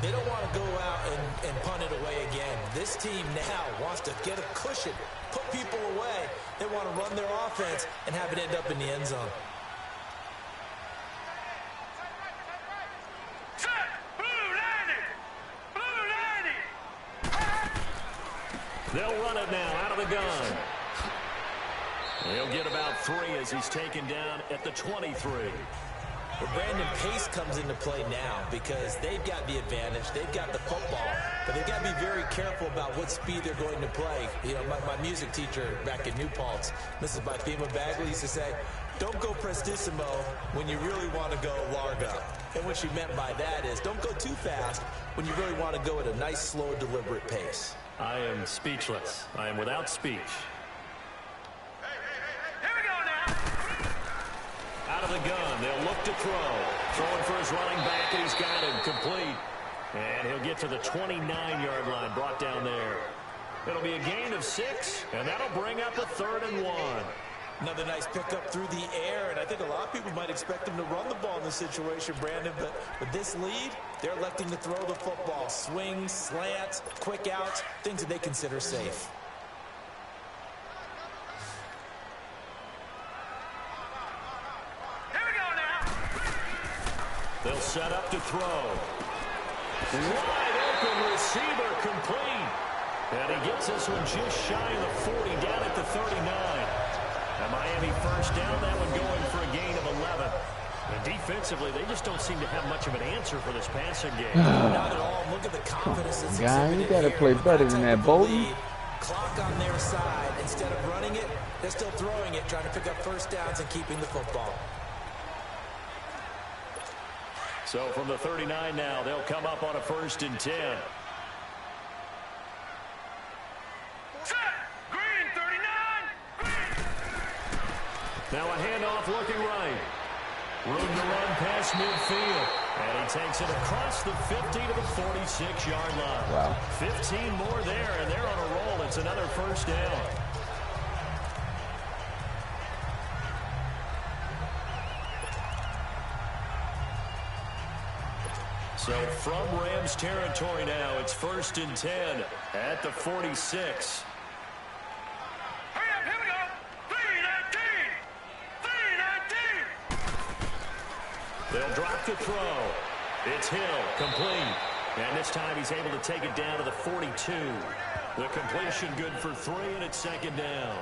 They don't want to go out and punt it away again. This team now wants to get a cushion, put people away. They want to run their offense and have it end up in the end zone. They'll run it now out of the gun. He'll get about 3 as he's taken down at the 23. Well, Brandon, pace comes into play now because they've got the advantage. They've got the football, but they've got to be very careful about what speed they're going to play. You know, my music teacher back in New Paltz, Mrs. Bifema Bagley, used to say, don't go prestissimo when you really want to go largo. And what she meant by that is don't go too fast when you really want to go at a nice, slow, deliberate pace. I am speechless. I am without speech. Here we go now. Out of the gun, they'll look to throw. Throwing for his running back, and he's got him complete. And he'll get to the 29-yard line, brought down there. It'll be a gain of 6, and that'll bring up a 3rd and 1. Another nice pickup through the air, and I think a lot of people might expect him to run the ball in this situation, Brandon, but with this lead, they're electing to throw the football. Swings, slants, quick outs, things that they consider safe. Here we go now. They'll set up to throw. Wide open receiver complete. And he gets this one just shy of the 40, down at the 39. And Miami first down, that one going for a gain of 11. And defensively, they just don't seem to have much of an answer for this passing game. Not at all. Look at the confidence that's Guy, you got to play better than that, Bolton. Clock on their side. Instead of running it, they're still throwing it, trying to pick up first downs and keeping the football. So from the 39 now, they'll come up on a 1st and 10. Set. Green 39. Now a handoff looking right. Room to run past midfield. And he takes it across the 50 to the 46-yard line. Wow. 15 more there, and they're on a roll. It's another first down. So from Rams territory now, it's 1st and 10 at the 46. Hurry up, here we go. 3-19. They'll drop the throw. It's Hill, complete. And this time he's able to take it down to the 42. The completion good for 3, and it's 2nd down.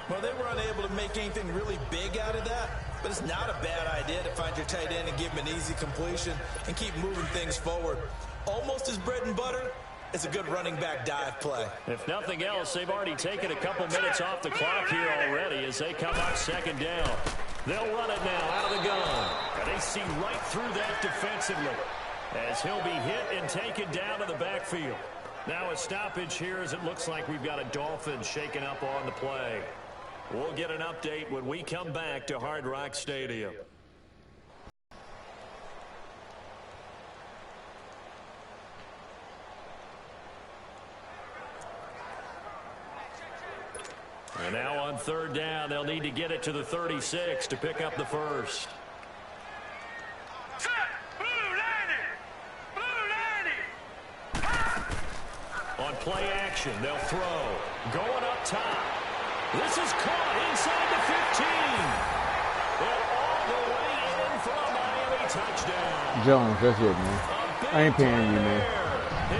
Well, they were unable to make anything really big out of that, but it's not a bad idea to find your tight end and give him an easy completion and keep moving things forward. Almost his bread and butter is a good running back dive play. If nothing else, they've already taken a couple minutes off the clock here already as they come up 2nd down. They'll run it now out of the gun. And they see right through that defensively as he'll be hit and taken down to the backfield. Now a stoppage here as it looks like we've got a Dolphin shaken up on the play. We'll get an update when we come back to Hard Rock Stadium. And now on 3rd down, they'll need to get it to the 36 to pick up the first. Set. Blue 90. On play action, they'll throw. Going up top. This is caught inside the 15. And all the way in for a Miami touchdown. Jones, that's it, man. I ain't paying you, man.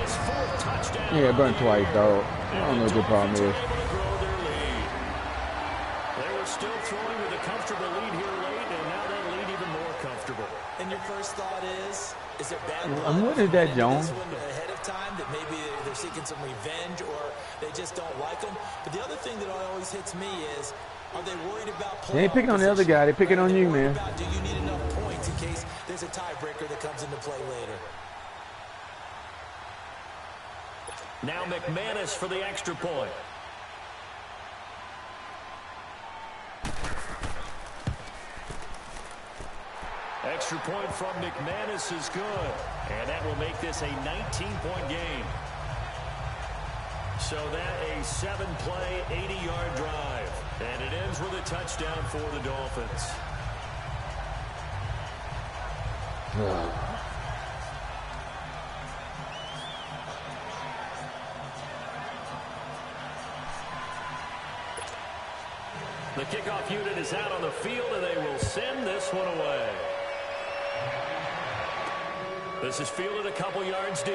His 4th touchdown. Yeah, burnt twice, dog. I don't know what your problem is. They were still throwing with a comfortable lead here late, and now that lead even more comfortable. And your first thought is there bad blood? I'm with that, Jones. Ahead of time that maybe they're seeking some revenge or they just don't like them. But the other thing that always hits me is, are they worried about play? They ain't picking on the other guy. They're picking on you, man. Do you need enough points in case there's a tiebreaker that comes into play later? Now McManus for the extra point. Extra point from McManus is good. And that will make this a 19-point game. So that a 7-play, 80-yard drive. And it ends with a touchdown for the Dolphins. The kickoff unit is out on the field, and they will send this one away. This is fielded a couple yards deep.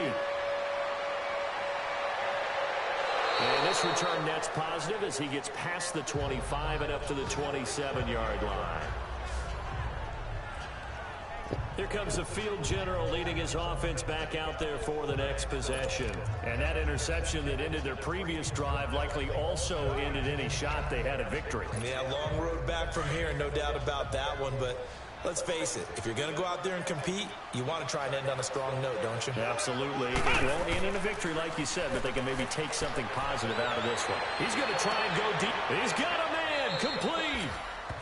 And this return net's positive as he gets past the 25 and up to the 27-yard line. Here comes the field general leading his offense back out there for the next possession. And that interception that ended their previous drive likely also ended any shot they had at victory. Yeah, long road back from here, no doubt about that one. But let's face it, if you're going to go out there and compete, you want to try and end on a strong note, don't you? Absolutely. It won't end in a victory like you said, but they can maybe take something positive out of this one. He's going to try and go deep. He's got a man complete.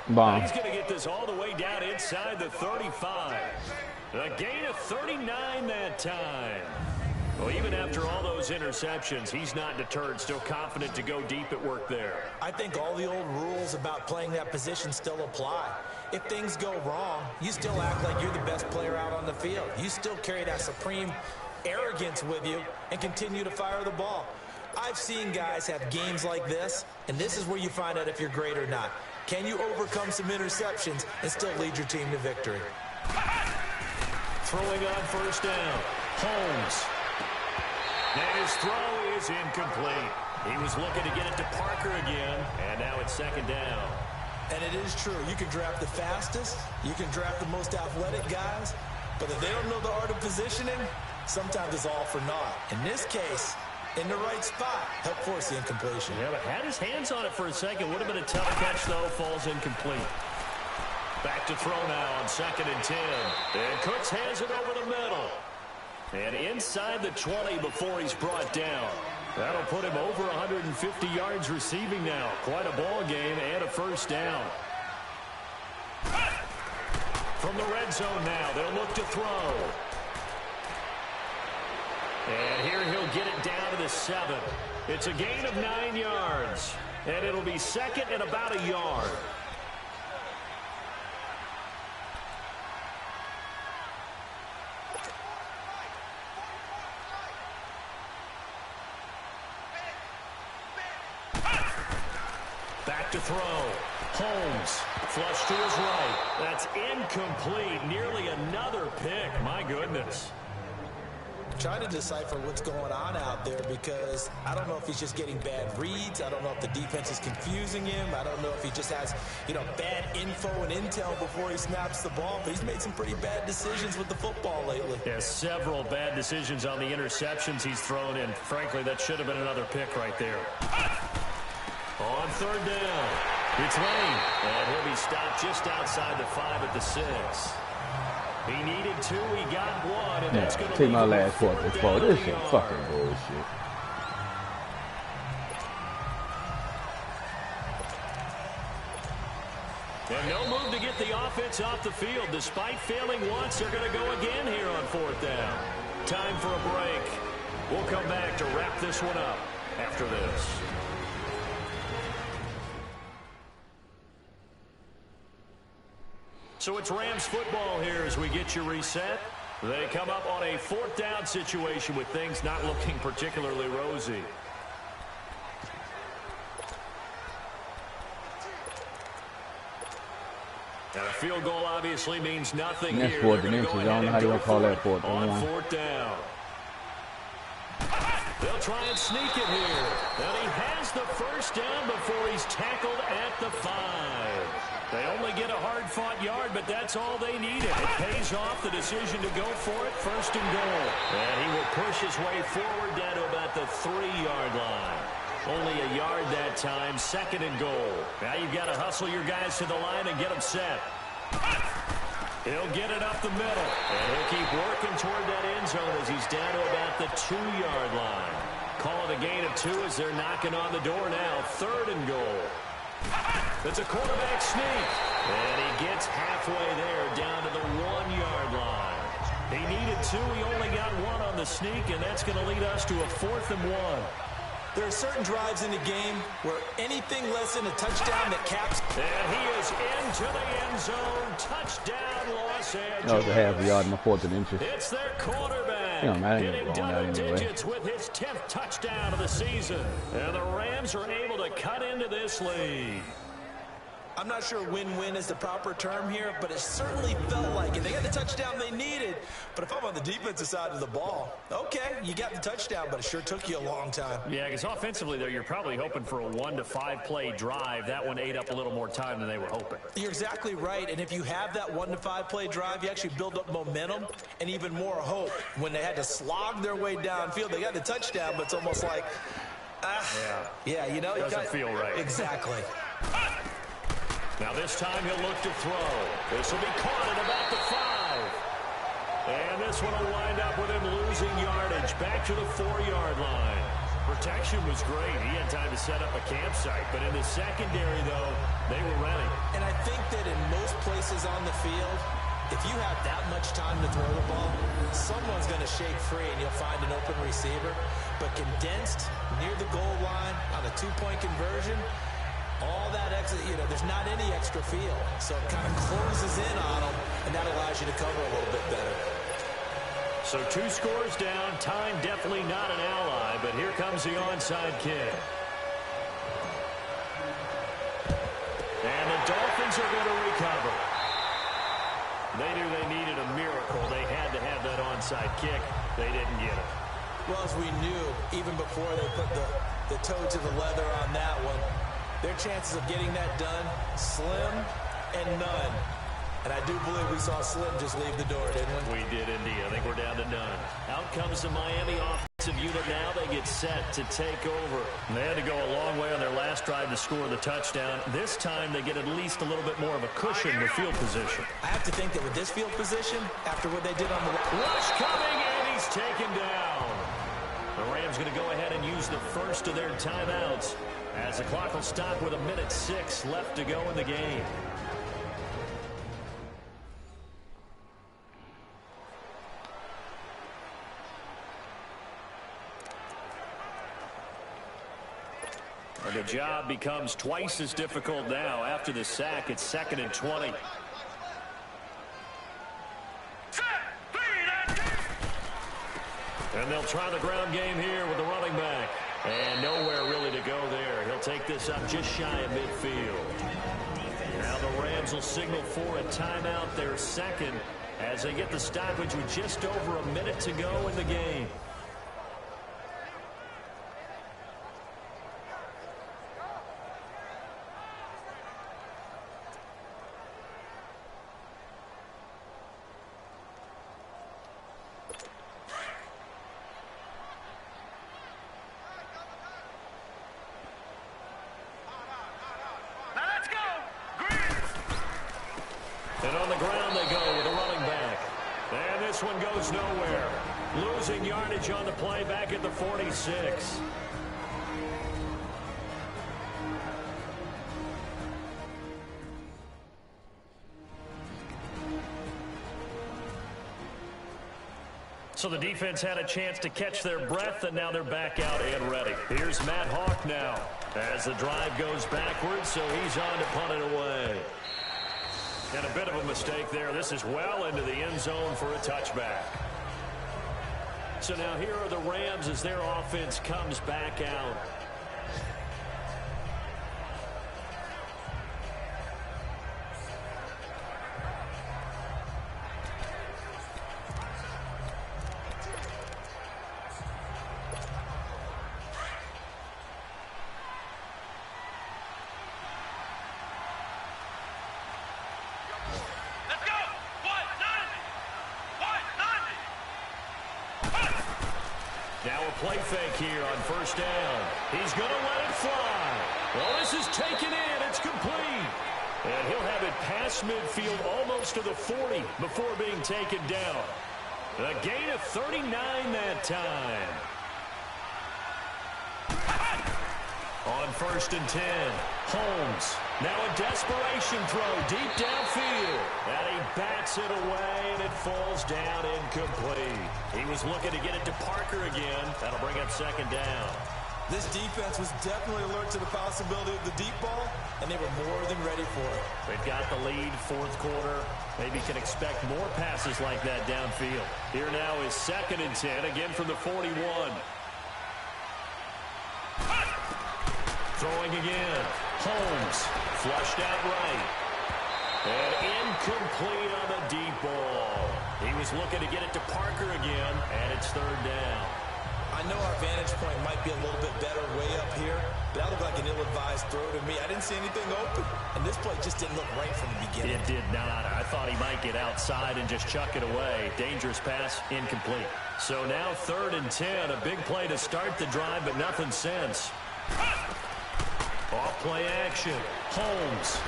Bomb. He's going to get this all the way down inside the 35. A gain of 39 that time. Well, even after all those interceptions, he's not deterred, still confident to go deep at work there. I think all the old rules about playing that position still apply. If things go wrong, you still act like you're the best player out on the field. You still carry that supreme arrogance with you and continue to fire the ball. I've seen guys have games like this, and this is where you find out if you're great or not. Can you overcome some interceptions and still lead your team to victory? Throwing on first down, Holmes. And his throw is incomplete. He was looking to get it to Parker again, and now it's 2nd down. And it is true. You can draft the fastest, you can draft the most athletic guys, but if they don't know the art of positioning, sometimes it's all for naught. In this case, in the right spot, help force the incompletion. Yeah, but had his hands on it for a second. Would have been a tough catch, though. Falls incomplete. Back to throw now on 2nd and 10. And Cooks hands it over the middle. And inside the 20 before he's brought down. That'll put him over 150 yards receiving now. Quite a ball game and a first down. From the red zone now, they'll look to throw. And here he'll get it down to the 7. It's a gain of 9 yards. And it'll be second and about a yard. Back to throw. Holmes, flush to his right. That's incomplete. Nearly another pick. My goodness. Trying to decipher what's going on out there because I don't know if he's just getting bad reads. I don't know if the defense is confusing him. I don't know if he just has, bad info and intel before he snaps the ball. But he's made some pretty bad decisions with the football lately. Yeah, several bad decisions on the interceptions he's thrown in. Frankly, that should have been another pick right there. On third down, it's Lane. And he'll be stopped just outside the 5 at the 6. He needed 2, he got 1, and that's going to take my last quarter. This is fucking bullshit. And no move to get the offense off the field. Despite failing once, they're going to go again here on 4th down. Time for a break. We'll come back to wrap this one up after this. So it's Rams football here as we get you reset. They come up on a 4th down situation with things not looking particularly rosy. And a field goal obviously means nothing here. That's 4th inches. I don't know how you want to call that 4th on 4th down. They'll try and sneak it here. And he has the first down before he's tackled at the 5. They only get a hard-fought yard, but that's all they needed. It pays off the decision to go for it, 1st and goal. And he will push his way forward down to about the 3-yard line. Only a yard that time, 2nd and goal. Now you've got to hustle your guys to the line and get them set. He'll get it up the middle. And he'll keep working toward that end zone as he's down to about the 2-yard line. Call it a gain of 2 as they're knocking on the door now, 3rd and goal. It's a quarterback sneak. And he gets halfway there down to the 1-yard line. He needed 2. He only got 1 on the sneak, and that's going to lead us to a 4th and 1. There are certain drives in the game where anything less than a touchdown that caps. And he is into the end zone. Touchdown, Los Angeles. That was a half a yard in my 4th and inches. It's their quarterback. Hitting double digits with his 10th touchdown of the season. And the Rams are able to cut into this lead. I'm not sure win-win is the proper term here, but it certainly felt like it. They got the touchdown they needed, but if I'm on the defensive side of the ball, okay, you got the touchdown, but it sure took you a long time. Yeah, because offensively, though, you're probably hoping for a 1 to 5 play drive. That one ate up a little more time than they were hoping. You're exactly right, and if you have that 1 to 5 play drive, you actually build up momentum and even more hope. When they had to slog their way downfield, they got the touchdown, but it's almost like, it doesn't feel right. Exactly. Now this time he'll look to throw. This will be caught at about the 5. And this one will wind up with him losing yardage back to the 4-yard line. Protection was great. He had time to set up a campsite. But in the secondary, though, they were ready. And I think that in most places on the field, if you have that much time to throw the ball, someone's going to shake free and you'll find an open receiver. But condensed near the goal line on a 2-point conversion, all that extra, there's not any extra field. So it kind of closes in on them, and that allows you to cover a little bit better. So 2 scores down. Time definitely not an ally, but here comes the onside kick. And the Dolphins are going to recover. They knew they needed a miracle. They had to have that onside kick. They didn't get it. Well, as we knew, even before they put the toe to the leather on that one, their chances of getting that done, slim and none. And I do believe we saw Slim just leave the door, didn't we? We did indeed. I think we're down to none. Out comes the Miami offensive unit now. They get set to take over. And they had to go a long way on their last drive to score the touchdown. This time they get at least a little bit more of a cushion with field position. I have to think that with this field position, after what they did on the rush coming, and he's taken down. The Rams going to go ahead and use the first of their timeouts, as the clock will stop with 1:06 left to go in the game. The job becomes twice as difficult now. After the sack, it's 2nd and 20. And they'll try the ground game here with the running back. And nowhere really to go there. He'll take this up just shy of midfield. Now the Rams will signal for a timeout, their second, as they get the stoppage with just over a minute to go in the game. And on the ground they go with a running back. And this one goes nowhere. Losing yardage on the play back at the 46. So the defense had a chance to catch their breath, and now they're back out and ready. Here's Matt Hawk now as the drive goes backwards, so he's on to punt it away. And a bit of a mistake there. This is well into the end zone for a touchback. So now here are the Rams as their offense comes back out. Now a play fake here on first down. He's going to let it fly. Well, this is taken in. It's complete. And he'll have it past midfield almost to the 40 before being taken down. A gain of 39 that time. On first and 10, Holmes. Now a desperation throw deep downfield. And he bats it away, and it falls down incomplete. He was looking to get it to Parker again. That'll bring up second down. This defense was definitely alert to the possibility of the deep ball, and they were more than ready for it. They've got the lead, fourth quarter. Maybe can expect more passes like that downfield. Here now is second and 10, again from the 41. Throwing again. Holmes flushed out right. And incomplete on the deep ball. He was looking to get it to Parker again, and it's third down. I know our vantage point might be a little bit better way up here, but that looked like an ill-advised throw to me. I didn't see anything open, and this play just didn't look right from the beginning. It did not. I thought he might get outside and just chuck it away. Dangerous pass, incomplete. So now third and 10, a big play to start the drive, but nothing since. Off play action. Holmes.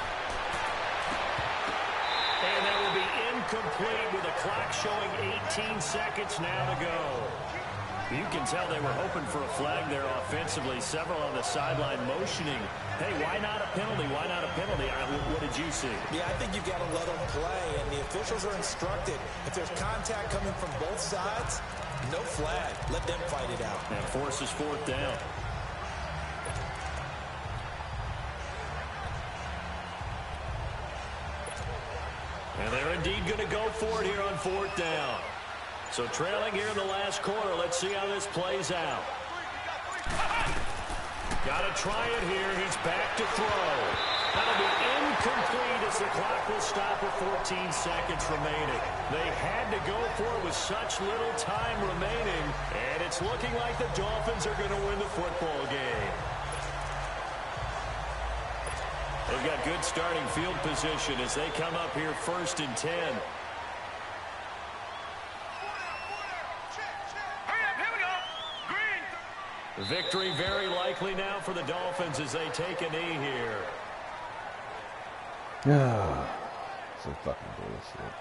And that will be incomplete with a clock showing 18 seconds now to go. You can tell they were hoping for a flag there offensively. Several on the sideline motioning. Hey, why not a penalty? Why not a penalty? What did you see? Yeah, I think you've got to let them play, and the officials are instructed. If there's contact coming from both sides, no flag. Let them fight it out. And forces fourth down. And they're indeed going to go for it here on fourth down. So trailing here in the last quarter. Let's see how this plays out. Got to try it here. He's back to throw. That'll be incomplete as the clock will stop with 14 seconds remaining. They had to go for it with such little time remaining. And it's looking like the Dolphins are going to win the football game. They've got good starting field position as they come up here first and 10. Victory very likely now for the Dolphins as they take a knee here. Yeah, so fucking bullshit.